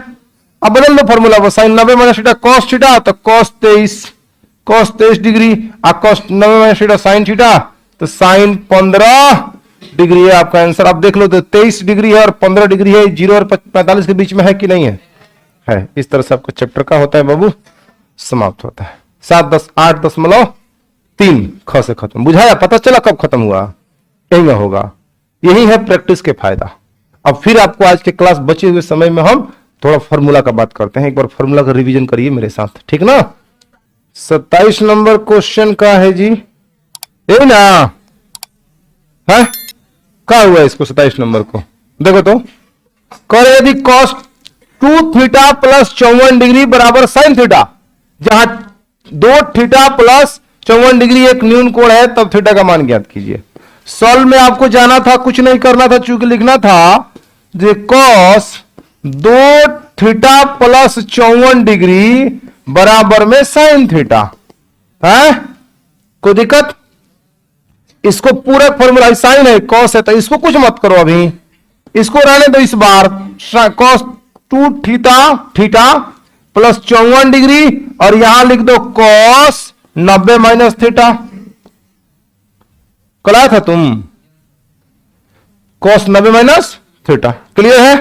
अब बदल लो formula, sine 90 minus theta cos theta, तो कॉस 23 डिग्री, और cos 90 minus theta sine theta, तो साइन 15 डिग्री है आपका आंसर। आप देख लो तो 23 डिग्री है और 15 डिग्री है, 0 और 45 के बीच में है कि नहीं है? है। इस तरह से आपका चैप्टर का होता है बाबू, समाप्त होता है। 7-10-8.3 ख से खत्म, बुझाया? पता चला कब खत्म हुआ? यही में होगा, यही है प्रैक्टिस के फायदा। अब फिर आपको आज के क्लास बचे हुए समय में हम थोड़ा फॉर्मूला का बात करते हैं, एक बार फॉर्मूला का रिवीजन करिए मेरे साथ, ठीक ना। 27 नंबर क्वेश्चन का है जी, यही ना है? क्या हुआ इसको 27 नंबर को देखो तो, करे यदि कॉस 2 थीटा प्लस 54 डिग्री बराबर साइन थीटा, जहां 2 थीटा प्लस 54 डिग्री एक न्यून कोण है, तब थीटा का मान ज्ञात कीजिए। सॉल्व में आपको जाना था, कुछ नहीं करना था, चूंकि लिखना था जे कॉस 2 थीटा प्लस 54 डिग्री बराबर में साइन थीटा है। कोई दिक्कत? इसको पूरा फॉर्मूला, साइन है कॉस है, तो इसको कुछ मत करो अभी, इसको रहने दो इस बार। कॉस 2 थीटा प्लस 54 डिग्री, और यहां लिख दो कॉस 90 माइनस थीटा। कल आया था तुम, कॉस 90 माइनस थीटा, क्लियर है?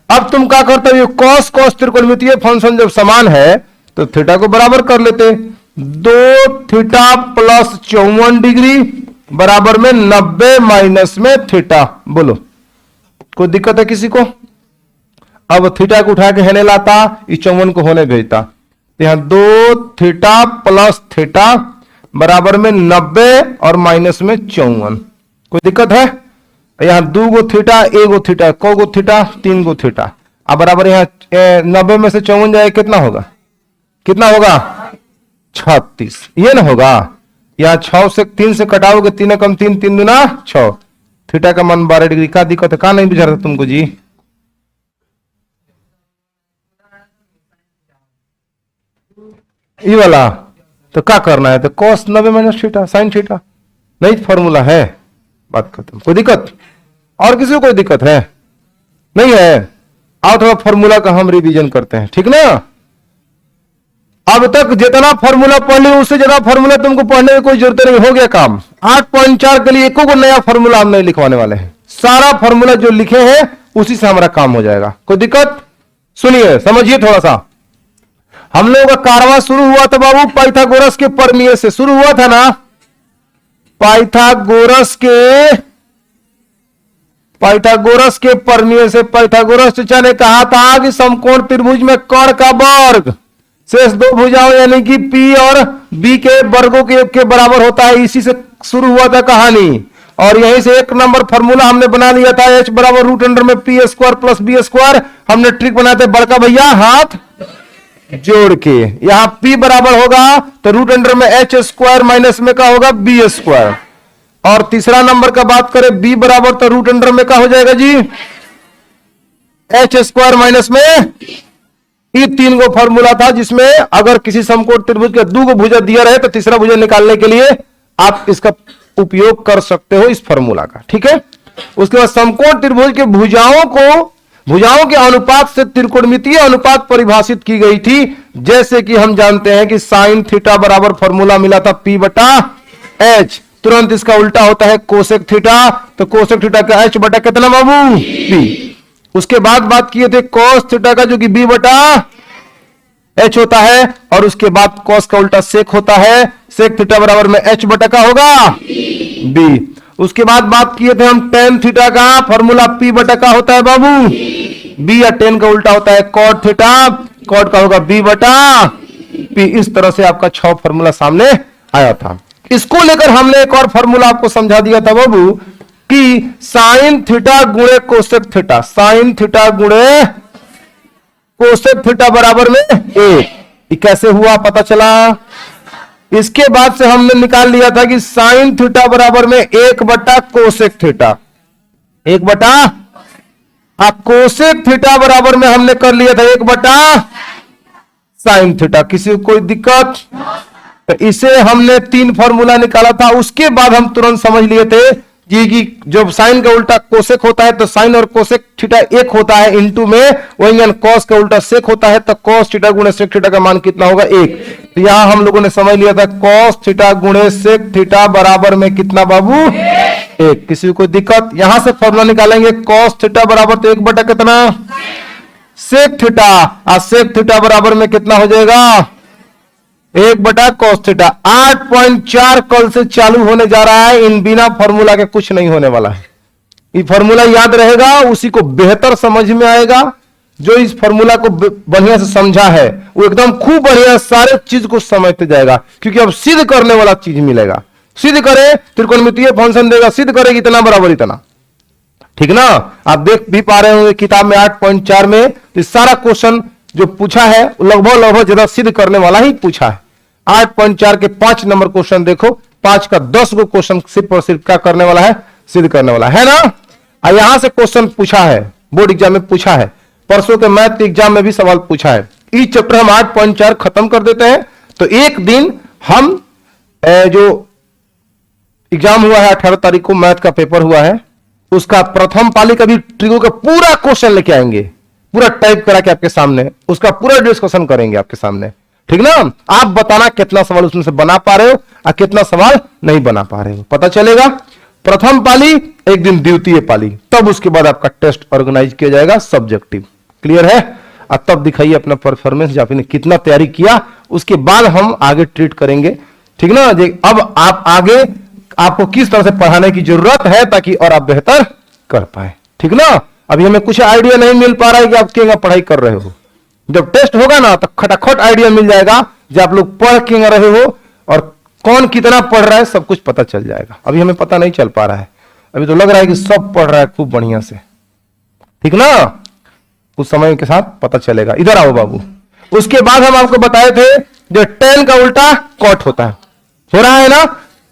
अब तुम क्या करते हो, कॉस त्रिकोणमितीय फंक्शन जब समान है तो थीटा को बराबर कर लेते। 2 थीटा प्लस 54 डिग्री बराबर में 90 माइनस में थीटा, बोलो कोई दिक्कत है किसी को? अब थीटा को उठा के हेने लाता, इस 54 को होने भेजता, यहां 2 थीटा प्लस थीटा बराबर में 90 और माइनस में 54, कोई दिक्कत है? यहां 2 गो थीटा, 1 गो थीटा, को गो थीटा, 3 गो थीटा, अब बराबर यहां 90 में से 54 जाए कितना होगा, 36, ये ना होगा। यहां 6 से 3 से कटाओगे, 3 कम 3, 3 दूना 6, थीटा का मान 12 डिग्री। का दिक्कत है, का नहीं बुझा रहा तुमको जी? ये वाला तो क्या करना है, तो cos 90 minus theta sine theta, नहीं फॉर्मूला है, बात खत्म। कोई दिक्कत और किसी को कोई दिक्कत है? नहीं है? आओ थोड़ा फॉर्मूला का हम रिवीजन करते हैं, ठीक ना। अब तक जितना फॉर्मूला पढ़ लिया उससे ज्यादा फॉर्मूला तुमको पढ़ने की कोई जरूरत नहीं, हो गया काम। 8.4 के लिए एको को नया फॉर्मूला हम नहीं लिखवाने वाले हैं, सारा फॉर्मूला जो लिखे हैं उसी से हमारा काम हो जाएगा। कोई दिक्कत? सुनिए समझिए थोड़ा सा। हम लोगों का कारवां शुरू हुआ था बाबू पाइथागोरस के प्रमेय से शुरू हुआ था ना। पाइथागोरस के प्रमेय से पाइथागोरस चचा ने कहा था कि समकोण त्रिभुज में कर्ण का वर्ग शेष 2 भुजाओं यानी कि P और B के वर्गों के योग के बराबर होता है। इसी से शुरू हुआ था कहानी, और यहीं से 1 नंबर फॉर्मूला हमने बना लिया था, H बराबर रूट अंडर में P square plus B square. हमने ट्रिक बनाया था बड़का भैया हाथ जोड़ के, यहां P बराबर होगा तो रूट अंडर में H स्क्वायर माइनस में का होगा B स्क्वायर। और तीसरा नंबर का बात करें, B बराबर तो रूट अंडर में का हो जाएगा जी H स्क्वायर माइनस में। ये 3 गो फॉर्मूला था, जिसमें अगर किसी समकोण त्रिभुज के 2 गो भुजा दिया रहे तो तीसरा भुजा निकालने के लिए आप इसका उपयोग कर सकते हो, इस फॉर्मूला का, ठीक है। उसके बाद समकोण त्रिभुज के भुजाओं के अनुपात से त्रिकोणमितीय अनुपात परिभाषित की गई थी। जैसे कि हम जानते हैं कि साइन थीटा बराबर फॉर्मूला मिला था P बटा H, तुरंत इसका उल्टा होता है कोसेक थीटा, तो कोसेक थीटा का H बटा कितना बाबू P। उसके बाद बात किए थे कॉस थीटा का, जो कि B बटा H होता है, और उसके बाद कॉस का उल्टा सेक होता है, सेक थीटा बराबर में H बटा का होगा B। उसके बाद बात किए थे हम टेन थीटा का, फॉर्मूला P बटा का होता है बाबू B, या टेन का उल्टा होता है कॉट थीटा, कॉट का होगा बी बटा पी। इस तरह से आपका 6 फॉर्मूला सामने आया था। इसको लेकर हमने एक और फॉर्मूला आपको समझा दिया था बाबू कि साइन थीटा गुणे कोसेक थीटा, साइन थीटा गुणे कोसेक थीटा बराबर में 1। ये कैसे हुआ पता चला? इसके बाद से हमने निकाल लिया था कि साइन थीटा बराबर में 1 बटा कोसेक थीटा, 1 बटा कोसेक थीटा बराबर में हमने कर लिया था 1 बटा साइन थीटा। किसी को कोई दिक्कत? तो इसे हमने 3 फॉर्मूला निकाला था। उसके बाद हम तुरंत समझ लिए थे कि जब साइन का उल्टा कोसेक होता है तो साइन और कोसेक थीटा 1 होता है इनटू में, वही कॉस का उल्टा सेक होता है तो कॉस थीटा गुणे सेक थीटा का मान कितना होगा 1। तो यहां हम लोगों ने समझ लिया था कॉस थीटा गुणे सेक थीटा बराबर में कितना बाबू 1। किसी को कोई दिक्कत? यहां से फॉर्मूला निकालेंगे कॉस थीटा बराबर तो 1 बटा कितना सेक थीटा, और सेक थीटा बराबर में कितना हो जाएगा 1 बटा कॉस थीटा। 8.4 कल से चालू होने जा रहा है। इन बिना फॉर्मूला के कुछ नहीं होने वाला है। ये फॉर्मूला याद रहेगा, उसी को बेहतर समझ में आएगा। जो इस फॉर्मूला को बढ़िया से समझा है वो एकदम खूब बढ़िया सारे चीज को समझते जाएगा, क्योंकि अब सिद्ध करने वाला चीज मिलेगा। सिद्ध करे त्रिकोणमितीय फंक्शन देगा, सिद्ध करेगी इतना बराबर इतना, ठीक ना? आप देख भी पा रहे होंगे किताब में 8.4 में तो सारा क्वेश्चन जो पूछा है लगभग ज्यादा सिद्ध करने वाला ही पूछा है। 8.4 के 5 नंबर क्वेश्चन देखो, 5 का 10 को क्वेश्चन सिर्फ और सिर्फ क्या करने वाला है, सिद्ध करने वाला है ना। यहां से क्वेश्चन पूछा है, बोर्ड एग्जाम में पूछा है, परसों के मैथ के एग्जाम में भी सवाल पूछा है। इस चैप्टर हम 8.4 खत्म कर देते हैं तो एक दिन हम जो एग्जाम हुआ है 18 तारीख को मैथ का पेपर हुआ है, उसका प्रथम पाली का भी ट्रिको का पूरा क्वेश्चन लेके आएंगे, पूरा टाइप करा के आपके सामने, उसका पूरा डिस्कशन करेंगे आपके सामने, ठीक ना? आप बताना कितना सवाल उसमें से बना पा रहे हो और कितना सवाल नहीं बना पा रहे हो, पता चलेगा। प्रथम पाली एक दिन द्वितीय पाली, तब उसके बाद आपका टेस्ट ऑर्गेनाइज किया जाएगा सब्जेक्टिव। क्लियर है? और तब दिखाइए अपना परफॉर्मेंस, आपने कितना तैयारी किया, उसके बाद हम आगे ट्रीट करेंगे, ठीक ना? अब आप आगे आपको किस तरह से पढ़ाने की जरूरत है ताकि और आप बेहतर कर पाए, ठीक ना? अभी हमें कुछ आइडिया नहीं मिल पा रहा है कि आप क्या पढ़ाई कर रहे हो। जब टेस्ट होगा ना तो खटाखट आइडिया मिल जाएगा, जब आप लोग पढ़ के रहे हो और कौन कितना पढ़ रहा है सब कुछ पता चल जाएगा। अभी हमें पता नहीं चल पा रहा है, अभी तो लग रहा है कि सब पढ़ रहा है खूब बढ़िया से, ठीक ना? कुछ समय के साथ पता चलेगा। इधर आओ बाबू। उसके बाद हम आपको बताए थे जो tan का उल्टा कॉट होता है, हो रहा है ना?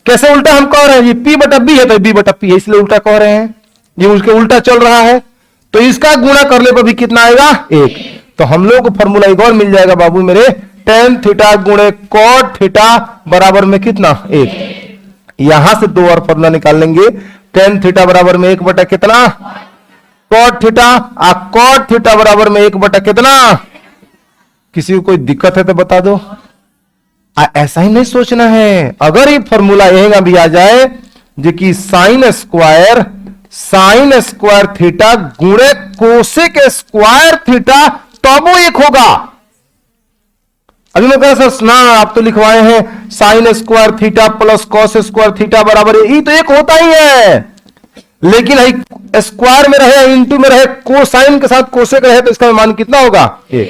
कैसे उल्टा हम कह रहे हैं, ये p बटा b है तो b बटा p है, इसलिए उल्टा कह रहे हैं, ये उसके उल्टा चल रहा है तो इसका गुणा करने पर भी कितना आएगा 1। तो हम लोग को फॉर्मूला एक और मिल जाएगा बाबू मेरे, tan थीटा गुणे कॉट थीटा बराबर में कितना 1। यहां से 2 और फॉर्मूला निकाल लेंगे। tan थीटा बराबर में 1 बटा कितना कॉट थीटा, और कॉट थीटा बराबर में 1 बटा कितना। किसी को कोई दिक्कत है तो बता दो। ऐसा ही नहीं सोचना है, अगर ये फॉर्मूला यही भी आ जाए जो कि साइन स्क्वायर थीटा गुणे कोसेक स्क्वायर थीटा तब वो 1 होगा। अभी मैं कह सर ना आप तो लिखवाए हैं sign square theta plus cos square theta बराबर ये तो 1 होता ही है, लेकिन स्क्वायर में रहे इंटू में रहे कोसाइन के साथ कोसेक रहे तो इसका मान कितना होगा 1।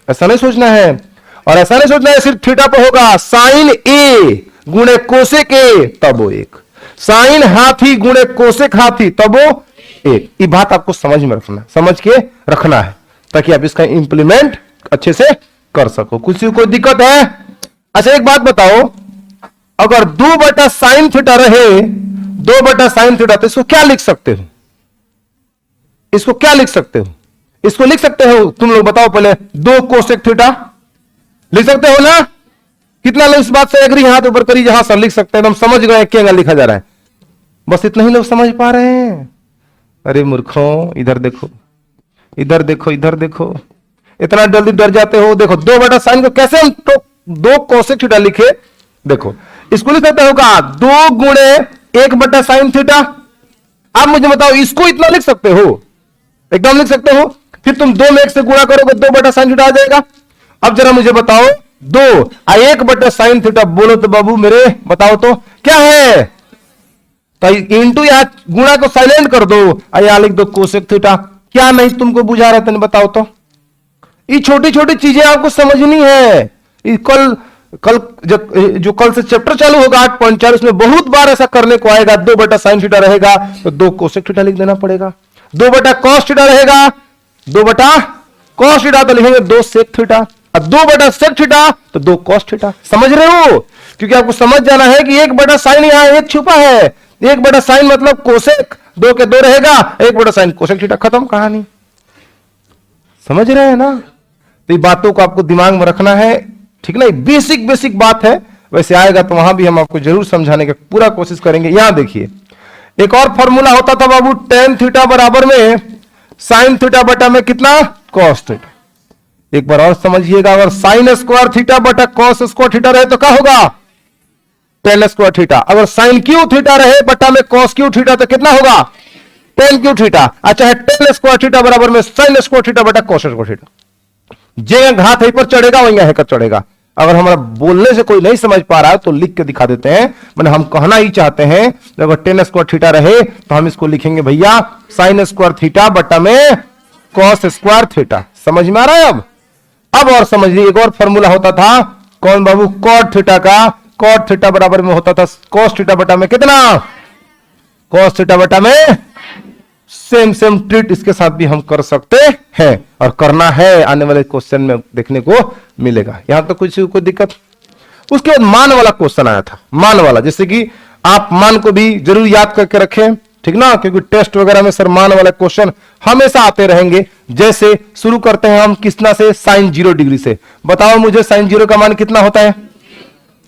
ऐसा नहीं सोचना है, और ऐसा नहीं सोचना है सिर्फ थीटा पे होगा, साइन ए गुणे कोसेक ए तब वो 1, साइन हाथी गुणे कोसेक हाथी तब वो 1। ये बात आपको समझ में रखना, समझ के रखना है ताकि आप इसका इंप्लीमेंट अच्छे से कर सको। किसी को कोई दिक्कत है? अच्छा एक बात बताओ, अगर 2 बटा साइन थीटा रहे, 2 बटा साइन थीटा तो इसको क्या लिख सकते हो? इसको क्या लिख सकते हो? इसको लिख सकते हो, तुम लोग बताओ पहले, 2 कोसेक थीटा लिख सकते हो ना? कितना लोग इस बात से एग्री हाथ ऊपर करिए, जहां सर लिख सकते हैं, हम समझ गए क्या लिखा जा रहा है, बस इतना ही लोग समझ पा रहे हैं। अरे मूर्खों, इधर देखो, इधर देखो, इधर देखो, इतना जल्दी डर जाते हो। देखो 2 बटा साइन को कैसे हम 2 कोसेक थीटा लिखे, देखो इसको लिख सकते होगा 2 गुणे 1 बटा साइन थीटा। आप मुझे बताओ इसको इतना लिख सकते हो? एकदम लिख सकते हो। फिर तुम 2 में 1 से गुणा करोगे 2 बटा साइन थीटा आ जाएगा। अब जरा मुझे बताओ 2 और 1 बटा साइन थीटा बोलो तो बाबू मेरे, बताओ तो क्या है? तो इंटू यहां गुणा को साइलेंट कर दो और यहां लिख दो कोसेक थीटा। क्या नहीं तुमको बुझा रहा था, बताओ तो। ये छोटी छोटी चीजें आपको समझनी है। जो कल से चैप्टर चालू होगा 8.4, उसमें बहुत बार ऐसा करने को आएगा। 2/sin थीटा रहेगा तो 2 कोसेक थीटा लिख देना पड़ेगा। 2/cos थीटा रहेगा, 2/cos थीटा तो लिखेंगे 2 sec थीटा, और 2/sec थीटा तो 2 cos थीटा। समझ रहे हो? क्योंकि आपको समझ जाना है कि 1/sin यहां एक छुपा है। 1/sin मतलब कोसेक, 2 के 2 रहेगा, 1/sin कोसेक थीटा, खत्म कहानी। समझ रहे हैं ना? तो ये बातों को आपको दिमाग में रखना है, ठीक ना? बेसिक बेसिक बात है। वैसे आएगा तो वहां भी हम आपको जरूर समझाने की पूरा कोशिश करेंगे। यहां देखिए एक और फॉर्मूला होता था बाबू, tan थीटा बराबर में sin थीटा बटा में कितना, cos थीटा। एक बार और समझिएगा, अगर sin स्क्वायर थीटा बटा cos स्क्वायर थीटा रहे तो क्या होगा, tan स्क्वायर थीटा। अगर sin क्यू थीटा रहे बटा में cos क्यू थीटा तो कितना होगा, tan क्यू थीटा। अच्छा है, tan स्क्वायर थीटा बराबर में sin स्क्वायर थीटा बटा cos स्क्वायर थीटा। जे घात है पर चढ़ेगा वहीं है कर चढ़ेगा। अगर हमारा बोलने से कोई नहीं समझ पा रहा है तो लिख के दिखा देते हैं। मैंने हम कहना ही चाहते हैं, अगर tan स्क्वायर थीटा रहे तो हम इसको लिखेंगे भैया sin स्क्वायर थीटा बटा में cos स्क्वायर थीटा। समझ में आ रहा है? अब और समझ लीजिए, एक और फॉर्मूला होता था, कौन बाबू, cot थीटा का। cot थीटा बराबर में होता था cos थीटा बटा में कितना, cos थीटा बटा में, सेम ट्रीट इसके साथ भी हम कर सकते हैं और करना है, आने वाले क्वेश्चन में देखने को मिलेगा। यहां तो कुछ कोई दिक्कत। उसके बाद मान वाला क्वेश्चन आया था, मान वाला, जैसे कि आप मान को भी जरूर याद करके रखें, ठीक ना? क्योंकि टेस्ट वगैरह में सर मान वाला क्वेश्चन हमेशा आते रहेंगे। जैसे शुरू करते हैं हम किसना से, sin 0 डिग्री से। बताओ मुझे sin 0 का मान कितना होता है,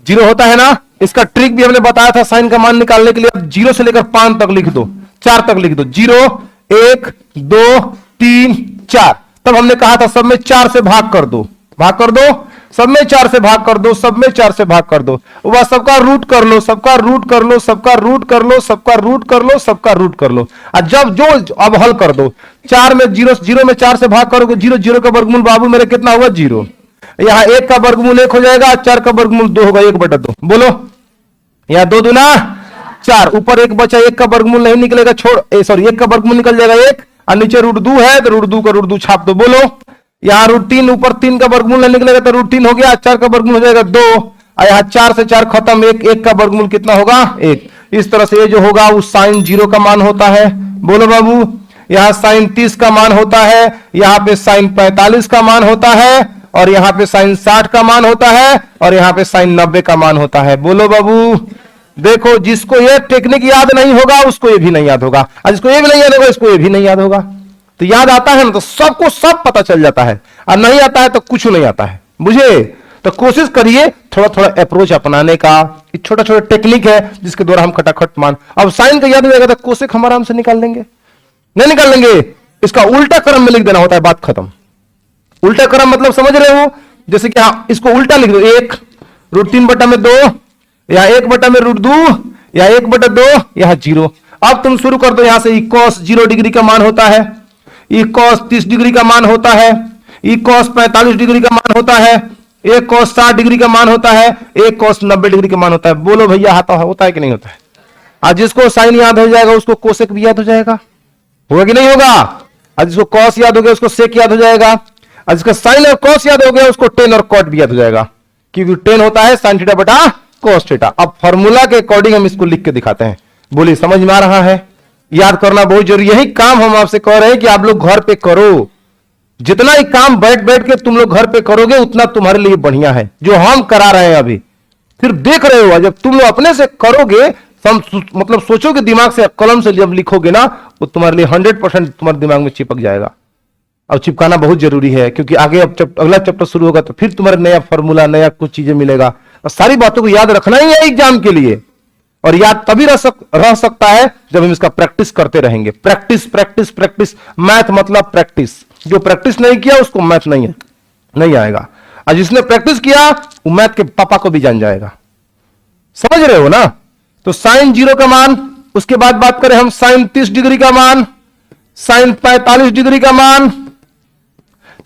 0 होता है ना? इसका ट्रिक भी हमने बताया था साइन का मान निकालने के लिए। अब 0 से लेकर 5 तक लिख दो, 4 तक लिख दो, 0 1 2 3 4। तब हमने कहा था सब में 4 से भाग कर दो, भाग कर दो, सब में 4 से भाग कर दो, सब में 4 से भाग कर दो। वह सबका रूट कर लो, सबका रूट कर लो, सबका रूट कर लो, सबका रूट कर लो, सबका रूट कर लो। और जब जो अब हल कर दो, 4 में 0, 0 में 4 से भाग करोगे, 0 0 का वर्गमूल बाबू मेरे कितना हुआ, 0। यहां 1 का वर्गमूल 1 हो जाएगा, 4 का वर्गमूल 2 होगा, 1/2। बोलो, यहां 2 दूना 4, ऊपर 1 बचा, 1 का वर्गमूल नहीं निकलेगा, छोड़, सॉरी 1 का वर्गमूल निकल जाएगा 1, और नीचे √2 है तो √2 का √2 छाप दो। बोलो, यहां √3, ऊपर 3 का वर्गमूल नहीं निकलेगा तो √3 हो गया, 4 का वर्गमूल हो जाएगा 2, और यहां 4 से 4 खत्म, 1 का वर्गमूल कितना होगा, 1। इस तरह से ये जो होगा वो sin 0 का मान होता है। बोलो बाबू, यहां sin 30 का मान होता है, यहां पे sin 45 का मान होता है, और यहां पे sin 60 का मान होता है, और यहां पे sin 90 का मान होता है। बोलो बाबू, देखो जिसको ये टेक्निक याद नहीं होगा उसको ये भी नहीं याद होगा, और जिसको ये भी नहीं याद होगा इसको ये भी नहीं याद होगा। तो याद आता है ना तो सबको सब पता चल जाता है, और नहीं आता है तो कुछ नहीं आता है, बुझे? तो कोशिश करिए थोड़ा थोड़ा अप्रोच अपनाने का। छोटा छोटा टेक्निक है जिसके द्वारा हम खटाखट मान, अब साइन का याद हो जाएगा तो कोशिश हम आराम से निकाल लेंगे। नहीं निकाल लेंगे, इसका उल्टा क्रम में लिख देना होता है, बात खत्म। उल्टा क्रम मतलब समझ रहे हो? जैसे कि हाँ, इसको उल्टा लिख दो, 1 √3 बटा में 2, या 1 बटा में √2, या 1/2, यहां 0। अब तुम शुरू कर दो यहां से, cos 0 डिग्री का मान होता है, cos 30 डिग्री का मान होता है, cos 45 डिग्री का मान होता है, cos 60 डिग्री का मान होता है, cos 90 डिग्री का मान होता है। बोलो भैया होता है कि नहीं होता है? आज जिसको साइन याद हो जाएगा उसको कोसेक भी याद हो जाएगा, होगा कि नहीं होगा? आज जिसको cos याद हो गया उसको सेक याद हो जाएगा, आज जिसका साइन और cos याद हो गया उसको tan और cot भी याद हो जाएगा, क्योंकि tan होता है sin थीटा बटा cos थीटा। अब फॉर्मूला के अकॉर्डिंग हम इसको लिख के दिखाते हैं। बोलिए, समझ में आ रहा है? याद करना बहुत जरूरी, यही काम हम आपसे कह रहे हैं कि आप लोग घर पे करो। जितना ही काम बैठ बैठ के तुम लोग घर पे करोगे उतना तुम्हारे लिए बढ़िया है, जो हम करा रहे हैं अभी। फिर देख रहे हो, जब तुम लोग अपने से करोगे, मतलब सोचोगे दिमाग से, कलम से जब लिखोगे ना, वो तुम्हारे लिए 100% तुम्हारे दिमाग में चिपक जाएगा। अब चिपकाना बहुत जरूरी है, क्योंकि आगे अब अगला चैप्टर शुरू होगा तो फिर तुम्हारे नया फॉर्मूला, नया कुछ चीजें मिलेगा, और सारी बातों को याद रखना ही है एग्जाम के लिए। और याद तभी रह सकता है जब हम इसका प्रैक्टिस करते रहेंगे। प्रैक्टिस प्रैक्टिस प्रैक्टिस, मैथ मतलब प्रैक्टिस। जो प्रैक्टिस नहीं किया उसको मैथ नहीं आएगा, और जिसने प्रैक्टिस किया वो मैथ के पापा को भी जान जाएगा। समझ रहे हो ना? तो sin 0 का मान, उसके बाद बात करें हम sin 30 डिग्री का मान, sin 45 डिग्री का मान,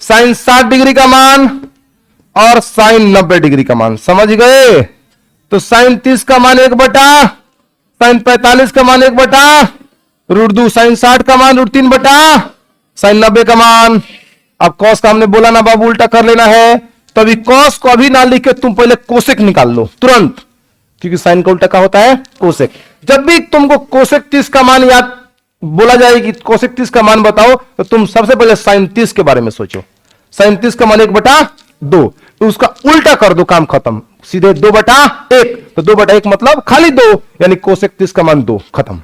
sin 60 डिग्री का मान, और sin 90 डिग्री का मान। समझ गए? तो sin 30 का मान 1/, sin 45 का मान 1/√2, sin 60 का मान √3/, sin 90 का मान अब कॉस का हमने बोला ना बाबू उल्टा कर लेना है, तो अभी कॉस को अभी ना लिख के तुम पहले कोसेक निकाल लो तुरंत, क्योंकि साइन का उल्टा क्या होता है? कोसेक। जब भी तुमको कोसेक 30 का मान याद बोला जाए कि कोसेक 30 का मान बताओ, तो तुम सबसे पहले साइन 30 के बारे में सोचो। साइन 30 का मान 1/2, तो उसका उल्टा कर दो, काम खत्म, सीधे 2/1। तो 2/1 मतलब खाली 2, यानी कोसेक 30 का मान 2, खत्म।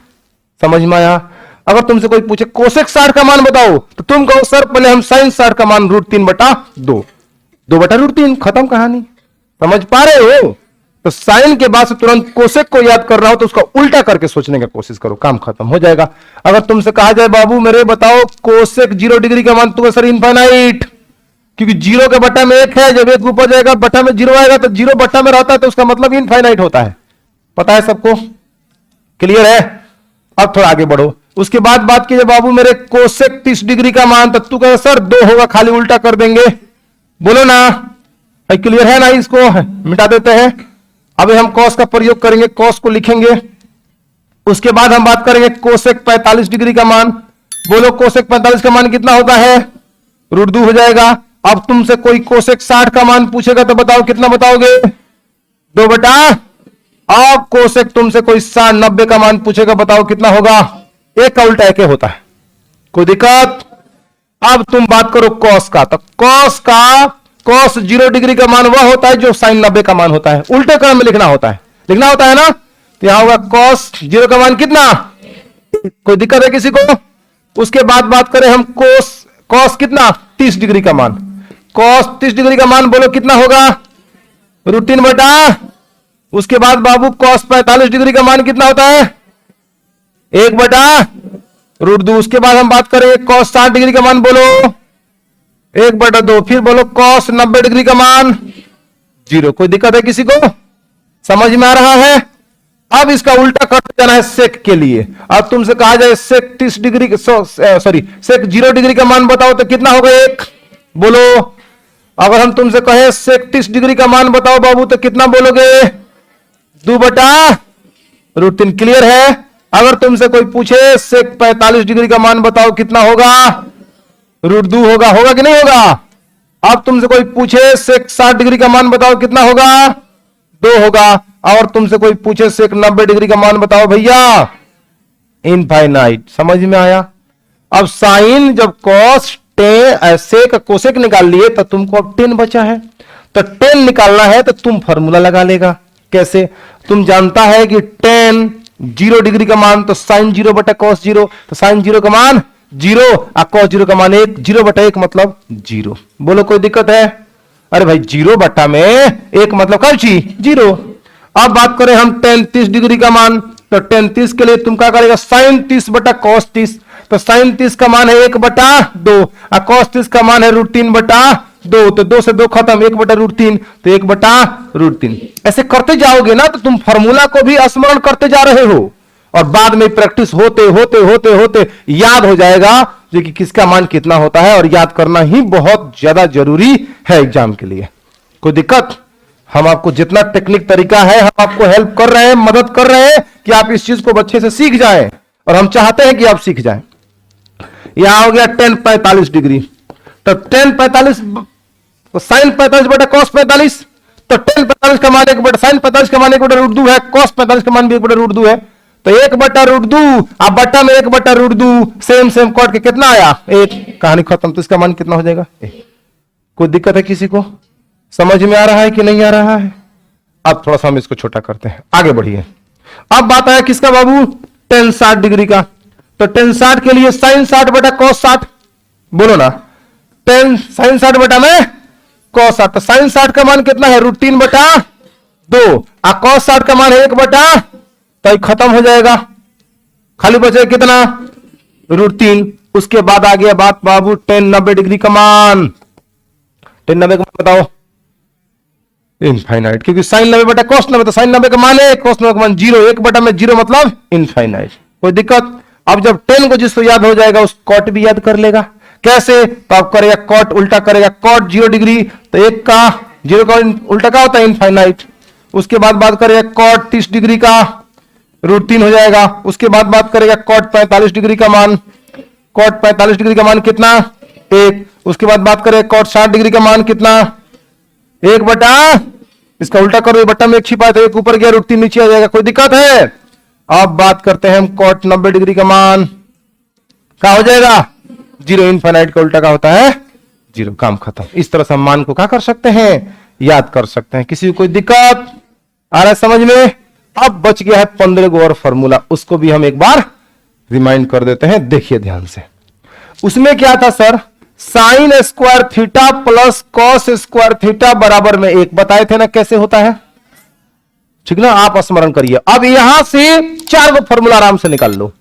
समझ में आया? अगर तुमसे कोई पूछे कोसेक 60 का मान बताओ, तो तुम कहो सर पहले हम साइन 60 का मान √3/2, 2/√3, खत्म कहानी। समझ पा रहे हो? तो साइन के बाद से तुरंत कोसेक को याद कर रहा हो तो उसका उल्टा करके सोचने की कोशिश करो, काम खत्म हो जाएगा। अगर तुमसे कहा जाए बाबू मेरे बताओ कोसेक 0 डिग्री का मान, तो सर इनफाइनाइट, क्योंकि 0 के बट्टा में 1 है, जब 1 ऊपर जाएगा बट्टा में 0 आएगा, तो 0 बट्टा में रहता है, तो उसका मतलब इनफाइनाइट होता है। पता है सबको? क्लियर है? अब थोड़ा आगे बढ़ो। उसके बाद बात कीजिए बाबू मेरे कोसेक 30 डिग्री का मान, तो तू कहे सर 2 होगा, खाली उल्टा कर देंगे, बोलो ना। क्लियर है ना? इसको मिटा देते हैं। अभी हम कॉस का प्रयोग करेंगे, कॉस को लिखेंगे। उसके बाद हम बात करेंगे कोसेक 45 डिग्री का मान। बोलो कोसेक 45 का मान कितना होता है? √2 हो जाएगा। अब तुमसे कोई कोसेक 60 का मान पूछेगा तो बताओ कितना बताओगे? 2/, अब कोसेक तुमसे कोई 90 का मान पूछेगा, बताओ कितना होगा? एक का उल्टा एक होता है, कोई दिक्कत? अब तुम बात करो कॉस का, तो कॉस 0 डिग्री का मान वह होता है जो साइन 90 का मान होता है, उल्टे क्रम में लिखना होता है ना। तो यहां होगा कॉस 0 का मान कितना? कोई दिक्कत है किसी को? उसके बाद बात करें हम कॉस कितना? 30 डिग्री का मान। कॉस 30 डिग्री का मान बोलो कितना होगा? √3/, उसके बाद बाबू कॉस 45 डिग्री का मान कितना होता है? 1/√2। उसके बाद हम बात करेंगे कॉस 60 डिग्री का मान, बोलो 1/2। फिर बोलो कॉस 90 डिग्री का मान 0। कोई दिक्कत है किसी को? समझ में आ रहा है? अब इसका उल्टा करते जाना है सेक के लिए। अब तुमसे कहा जाए सेक 30 डिग्री सेक 0 डिग्री का मान बताओ, तो कितना होगा? 1, बोलो। अगर हम तुमसे कहें सेक 30 डिग्री का मान बताओ बाबू, तो कितना बोलोगे? 2/√3। क्लियर है? अगर तुमसे कोई पूछे सेक 45 डिग्री का मान बताओ, कितना होगा? √2 होगा कि नहीं होगा? अब तुमसे कोई पूछे सेक 60 डिग्री का मान बताओ, कितना होगा? 2 होगा। और तुमसे कोई पूछे सेक 90 डिग्री का मान बताओ भैया, इनफाइनाइट। समझ में आया? अब साइन जब कॉस सेक कोसेक निकाल लिए, तो तुमको अब 10 बचा है, तो 10 निकालना है तो तुम फॉर्मूला लगा लेगा। कैसे? तुम जानता है कि 10 0 डिग्री का मान तो साइन 0/cos 0, तो साइन 0 का मान 0 और cos 0 का मान 1, 0/1 मतलब 0। बोलो कोई दिक्कत है? अरे भाई 0 में 1 मतलब कब चीज 0। अब बात करें हम tan 30 डिग्री का मान, तो tan 30 के लिए तुम क्या करेगा? साइन 30/cos 30, तो साइन 30 का मान है 1/2 और cos 30 का मान है √3/2, तो 2 से 2 खत्म, 1/√3, तो 1/√3। ऐसे करते जाओगे ना तो तुम फॉर्मूला को भी स्मरण करते जा रहे हो, और बाद में प्रैक्टिस होते होते होते होते याद हो जाएगा जो कि किसका मान कितना होता है, और याद करना ही बहुत ज्यादा जरूरी है एग्जाम के लिए। कोई दिक्कत? हम आपको जितना टेक्निक तरीका है हम आपको हेल्प कर रहे हैं, मदद कर रहे हैं कि आप इस चीज को अच्छे से सीख जाएं, और हम चाहते हैं कि आप सीख जाएं। यहां हो गया tan 45 डिग्री, तो tan 45 साइन 45/cos 45, तो tan 45 का मान 1 साइन 45 का मान 1/√2 है, cos 45 का मान भी 1/√2 है, तो 1/√2 अब बट्टा में 1/√2 सेम कट के कितना आया? 1। कहानी खत्म। तो इसका मान कितना हो जाएगा? 1। कोई दिक्कत है किसी को? समझ में आ रहा है कि नहीं आ रहा है? अब थोड़ा सा हम इसको छोटा करते हैं, आगे बढ़िए। अब बात आया किसका बाबू? tan 60 डिग्री का, तो tan 60 के लिए साइन 60/cos 60, बोलो ना। tan साइन 60 में cos 60, तो साइन 60 का मान कितना है? √3/2 और cos 60 का मान है 1/, तो खत्म हो जाएगा, खाली बचे कितना? √3। उसके बाद आ गया बात बाबू tan 90 डिग्री का मान। tan 90 का मान बताओ? इनफाइनाइट, क्योंकि साइन 90/cos 90, तो साइन 90 का मान है, cos 90 का मान 0, 1/0 मतलब इनफाइनाइट। कोई दिक्कत? अब जब 10 को जिसको याद हो जाएगा उस कॉट भी याद कर लेगा। कैसे? तो आप करेगा कॉट उल्टा करेगा, कॉट 0 डिग्री, तो 1 का 0 का उल्टा क्या होता है? इनफाइनाइट। उसके बाद बात करेगा कॉट 30 डिग्री का, √3 हो जाएगा। उसके बाद बात करेगा कॉट 45 डिग्री का मान, कॉट 45 डिग्री का मान कितना? 1। उसके बाद बात करें cot 60 डिग्री का मान कितना, 1 बटा, इसका उल्टा करो, ये बट्टा में 1 छिपा है तो 1 ऊपर गया, √3 नीचे आ जाएगा, कोई दिक्कत है। अब बात करते हैं हम cot 90 डिग्री का मान क्या हो जाएगा, 0। इनफाइनाइट का उल्टा क्या होता है, 0। काम खत्म। इस तरह से हम मान को क्या कर सकते हैं, याद कर सकते हैं। किसी को कोई दिक्कत आ रहा है समझ में। अब बच गया है 15 गो और फॉर्मूला, उसको भी हम एक बार रिमाइंड कर देते हैं, देखिए ध्यान से। उसमें क्या था sir, sign square theta plus cos square theta बराबर में 1 बताए थे ना कैसे होता है, ठीक ना, आप स्मरण करिए। अब यहां से 4 गो फॉर्मूला आराम से निकाल लो,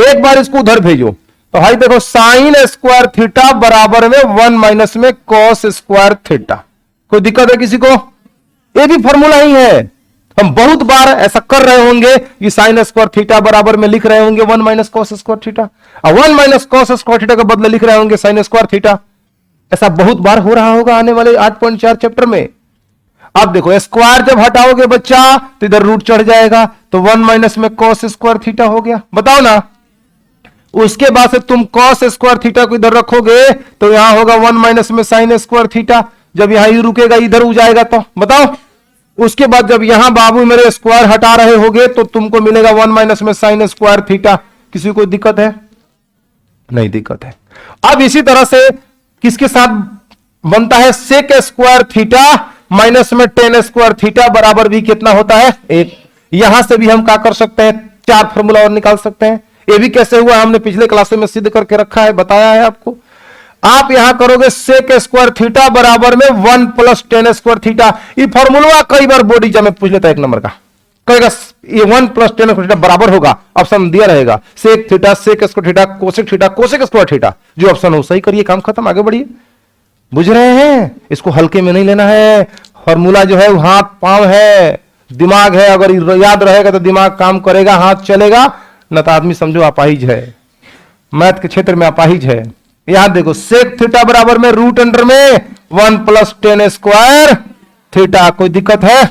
एक बार इसको उधर भेजो। तो भाई देखो, साइन स्क्वायर थीटा बराबर में 1 माइनस में कॉस स्क्वायर थीटा। कोई दिक्कत है किसी को, ये भी फॉर्मूला ही है, हम बहुत बार ऐसा कर रहे होंगे कि साइन स्क्वायर थीटा बराबर में लिख रहे होंगे 1 माइनस कॉस स्क्वायर थीटा, और 1 माइनस कॉस स्क्वायर थीटा के बदले लिख रहे होंगे साइन स्क्वायर थीटा। ऐसा बहुत बार हो रहा होगा आने वाले 8.4 चैप्टर में। अब देखो, स्क्वायर जब हटाओगे बच्चा तो इधर रूट चढ़ जाएगा, तो 1 माइनस में कॉस स्क्वायर थीटा हो गया, बताओ ना। उसके बाद से तुम कॉस स्क्वायर थीटा को इधर रखोगे तो यहां होगा 1 माइनस में साइन स्क्वायर थीटा, जब यहां ही रुकेगा इधर हो जाएगा, तो बताओ। उसके बाद जब यहां बाबू मेरे स्क्वायर हटा रहे होगे तो तुमको मिलेगा 1 माइनस में साइन स्क्वायर थीटा। किसी को दिक्कत है, नहीं दिक्कत है। अब इसी तरह से किसके साथ बनता है, सेक स्क्वायर थीटा माइनस में टेन स्क्वायर थीटा बराबर भी कितना होता है, 1। यहां से भी हम क्या कर सकते हैं, 4 फॉर्मूला और निकाल सकते हैं। ये भी कैसे हुआ, हमने पिछले क्लास में सिद्ध करके रखा है, बताया है आपको। आप यहां करोगे सेक स्क्वायर थीटा बराबर में 1 प्लस टेन स्क्वायर थीटा। ये फॉर्मूला कई बार बोर्ड एग्जाम में पूछ लेता है 1 नंबर का, कहेगा ये 1 प्लस टेन स्क्वायर थीटा बराबर होगा, ऑप्शन दिया रहेगा sec theta, sec square theta, cosec theta, cosec square theta, जो ऑप्शन हो सही करिए, काम खत्म, आगे बढ़िए। बुझ रहे हैं, इसको हल्के में नहीं लेना है। फॉर्मूला जो है वो हाथ पांव है, दिमाग है, अगर याद रहेगा तो दिमाग काम करेगा, हाथ चलेगा, न तो आदमी समझो अपाहिज है, मैथ के क्षेत्र में अपाहिज है। यहां देखो, सेक थीटा बराबर में रूट अंडर में 1 प्लस टेन स्क्वायर थीटा। कोई दिक्कत है,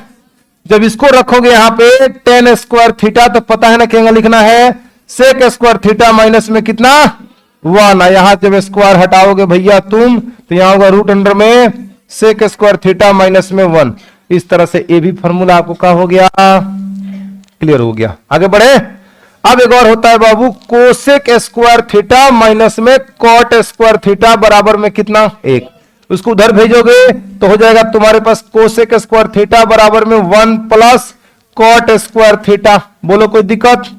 जब इसको रखोगे यहां पे टेन स्क्वायर थीटा तो पता है ना क्या लिखना है, सेक स्क्वायर थीटा माइनस में कितना 1। यहां जब स्क्वायर हटाओगे भैया तुम तो यहां होगा रूट अंडर में सेक स्क्वायर थीटा माइनस में 1। इस तरह से ये भी फॉर्मूला आपको क्या हो गया, क्लियर हो गया। आगे बढ़े। अब एक और होता है बाबू, कोसेक स्क्वायर थीटा माइनस में कॉट स्क्वायर थीटा बराबर में कितना, 1। उसको उधर भेजोगे तो हो जाएगा तुम्हारे पास कोसेक स्क्वायर थीटा बराबर में 1 प्लस कॉट स्क्वायर थीटा। बोलो कोई दिक्कत।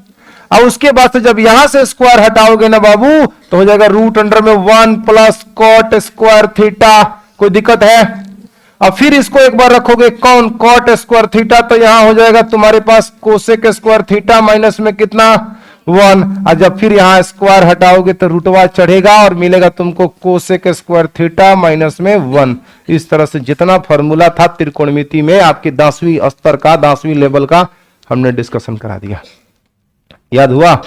और उसके बाद से जब यहां से स्क्वायर हटाओगे ना बाबू तो हो जाएगा रूट अंडर में 1 प्लस कॉट स्क्वायर थीटा। कोई दिक्कत है। अब फिर इसको एक बार रखोगे कौन, कॉट स्क्वायर थीटा, तो यहां हो जाएगा तुम्हारे पास कोसेक स्क्वायर थीटा माइनस में कितना 1। और जब फिर यहां स्क्वायर हटाओगे तो रूटवा चढ़ेगा और मिलेगा तुमको कोसेक स्क्वायर थीटा माइनस में 1। इस तरह से जितना फॉर्मूला था त्रिकोणमिति में आपके 10वीं स्तर का, 10वीं लेवल का हमने डिस्कशन करा दिया। याद हुआ।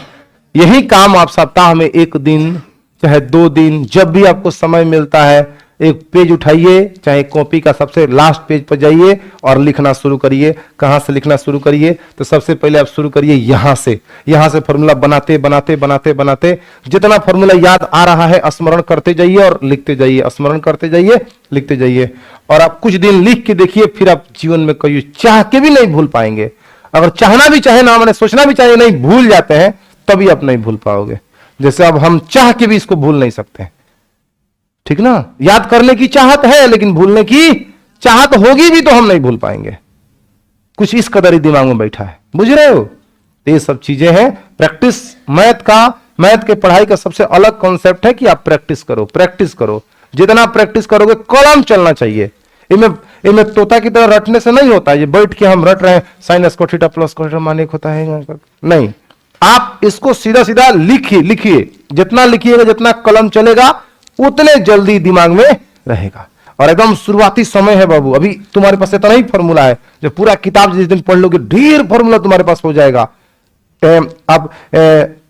यही काम आप सप्ताह में 1 दिन चाहे 2 दिन, जब भी आपको समय मिलता है, एक पेज उठाइए, चाहे कॉपी का सबसे लास्ट पेज पर जाइए और लिखना शुरू करिए। कहां से लिखना शुरू करिए, तो सबसे पहले आप शुरू करिए यहां से। यहां से फॉर्मूला बनाते बनाते बनाते बनाते जितना फॉर्मूला याद आ रहा है स्मरण करते जाइए और लिखते जाइए, स्मरण करते जाइए, लिखते जाइए। और आप कुछ दिन लिख के देखिए, फिर आप जीवन में कभी चाह के भी नहीं भूल पाएंगे। अगर चाहना भी चाहे ना, मैंने सोचना भी चाहिए, नहीं भूल जाते हैं, तभी आप नहीं भूल पाओगे। जैसे अब हम चाह के भी इसको भूल नहीं सकते, ठीक ना। याद करने की चाहत है लेकिन भूलने की चाहत होगी भी तो हम नहीं भूल पाएंगे। कुछ इस कदर ही दिमाग में बैठा है, बुझ रहे हो। ये सब चीजें हैं प्रैक्टिस। मैथ के पढ़ाई का सबसे अलग कॉन्सेप्ट है कि आप प्रैक्टिस करो, प्रैक्टिस करो। जितना प्रैक्टिस करोगे कलम चलना चाहिए। इनमें तोता की तरह रटने से नहीं होता। ये बैठ के हम रट रहे हैं sign square theta plus square theta माने होता है, नहीं। आप इसको सीधा सीधा लिखिए। जितना लिखिएगा, जितना कलम चलेगा, उतने जल्दी दिमाग में रहेगा। और एकदम शुरुआती समय है बाबू, अभी तुम्हारे पास इतना ही फॉर्मूला है। जो पूरा किताब जिस दिन पढ़ लोगे ढेर फॉर्मूला तुम्हारे पास हो जाएगा। अब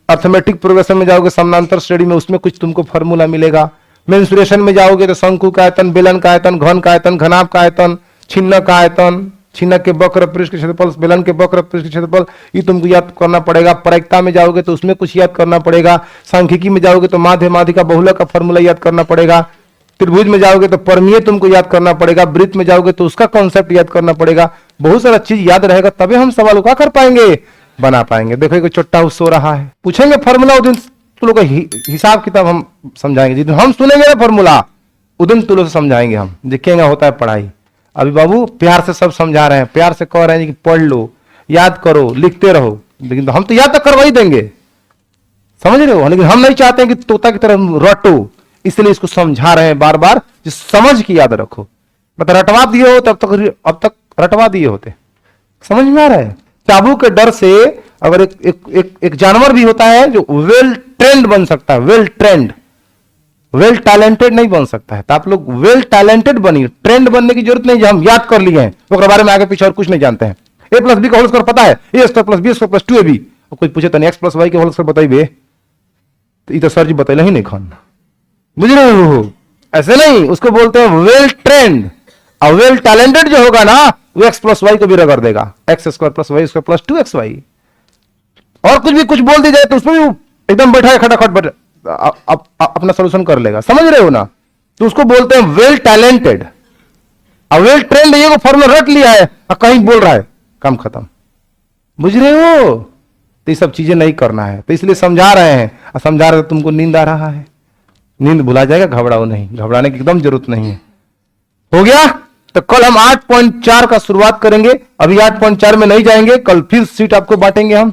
अर्थमेटिक प्रोग्रेशन में जाओगे, समानांतर श्रेणी में, उसमें कुछ तुमको फॉर्मूला मिलेगा। मेंसुरेशन में जाओगे तो शंकु का आयतन, बेलन का आयतन, घन का आयतन, घनाभ का आयतन, छिन्न का आयतन, छिनक के वक्र पृष्ठ के क्षेत्रफल, बेलन के वक्र पृष्ठ के क्षेत्रफल, ये तुमको याद करना पड़ेगा। प्रायिकता में जाओगे तो उसमें कुछ याद करना पड़ेगा। सांख्यिकी में जाओगे तो माध्य माध्यिका बहुलक का फॉर्मूला याद करना पड़ेगा। त्रिभुज में जाओगे तो परमीय तुमको याद करना पड़ेगा। वृत्त में जाओगे तो उसका कॉन्सेप्ट याद करना पड़ेगा। बहुत सारा चीज याद रहेगा, तभी हम सवाल क्या कर पाएंगे, बना पाएंगे। देखो कोई चुट्टा सो रहा है, पूछेंगे फॉर्मूला, उस दिन तुम लोग का हिसाब किताब हम समझाएंगे। जिस दिन हम सुनेंगे ना फॉर्मूला, उस दिन तुम लोग से समझाएंगे हम, देखेंगे होता है पढ़ाई। अभी बाबू प्यार से सब समझा रहे हैं, प्यार से कह रहे हैं कि पढ़ लो, याद करो, लिखते रहो, लेकिन हम तो याद तो करवा ही देंगे, समझ रहे हो। लेकिन हम नहीं चाहते हैं कि तोता की तरह रटो, इसलिए इसको समझा रहे हैं बार बार, जो समझ के याद रखो। मतलब रटवा दिए हो अब तक रटवा दिए होते, समझ में आ रहा है। चाबू के डर से अगर एक जानवर भी होता है जो वेल ट्रेंड बन सकता है, वेल ट्रेंड, वेल टैलेंटेड नहीं बन सकता है। तो आप लोग वेल टैलेंटेड बनिए, ट्रेंड बनने की जरूरत नहीं है। हम याद कर लिए हैं तो बारे में आगे पीछे और कुछ नहीं जानते हैं। ए प्लस बी का होल स्क्वायर पता है, a square plus b square plus 2ab। कोई पूछे तो एक्स प्लस वाई के होल स्क्वायर बताइए, तो ये सर जी बतैला ही नहीं खान, बुझ रहे हो। ऐसे नहीं, उसको बोलते हैं वेल ट्रेंड। और वेल टैलेंटेड जो होगा ना, वो एक्स प्लस वाई को भी रगड़ देगा, X square plus Y square plus 2xy। और कुछ बोल दी जाए तो उसमें भी एकदम बैठा है खटाखट अपना सोल्यूशन कर लेगा, समझ रहे हो ना। तो उसको बोलते हैं वेल टैलेंटेड। और वेल ट्रेंड ये फॉर्मूला रट लिया है और कहीं बोल रहा है, काम खत्म, बुझ रहे हो। तो ये सब चीजें नहीं करना है, तो इसलिए समझा रहे हैं। और समझा रहे तुमको नींद आ रहा है, नींद भुला जाएगा, घबराओ नहीं, घबराने की एकदम जरूरत नहीं है। हो गया। तो कल हम 8.4 का शुरुआत करेंगे। अभी 8.4 में नहीं जाएंगे, कल फिर सीट आपको बांटेंगे हम।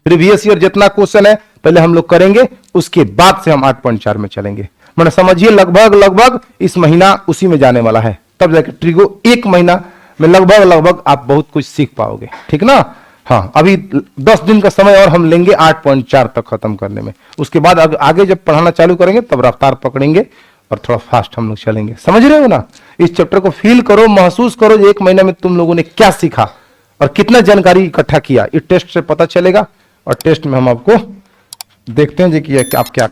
प्रीवियस ईयर जितना क्वेश्चन है पहले हम लोग करेंगे, उसके बाद से हम 8.4 में चलेंगे। मैंने समझिए लगभग इस महीना उसी में जाने वाला है, तब जाके ट्रिगो 1 महीना में लगभग आप बहुत कुछ सीख पाओगे, ठीक ना। हाँ, अभी 10 दिन का समय और हम लेंगे 8.4 तक खत्म करने में। उसके बाद आगे जब पढ़ाना चालू करेंगे तब रफ्तार पकड़ेंगे और थोड़ा फास्ट हम लोग चलेंगे, समझ रहे हो ना। इस चैप्टर को फील करो, महसूस करो, 1 महीने में तुम लोगों ने क्या सीखा और कितना जानकारी इकट्ठा किया। इस टेस्ट से पता चलेगा, और टेस्ट में हम आपको देखते हैं जी कि आप क्या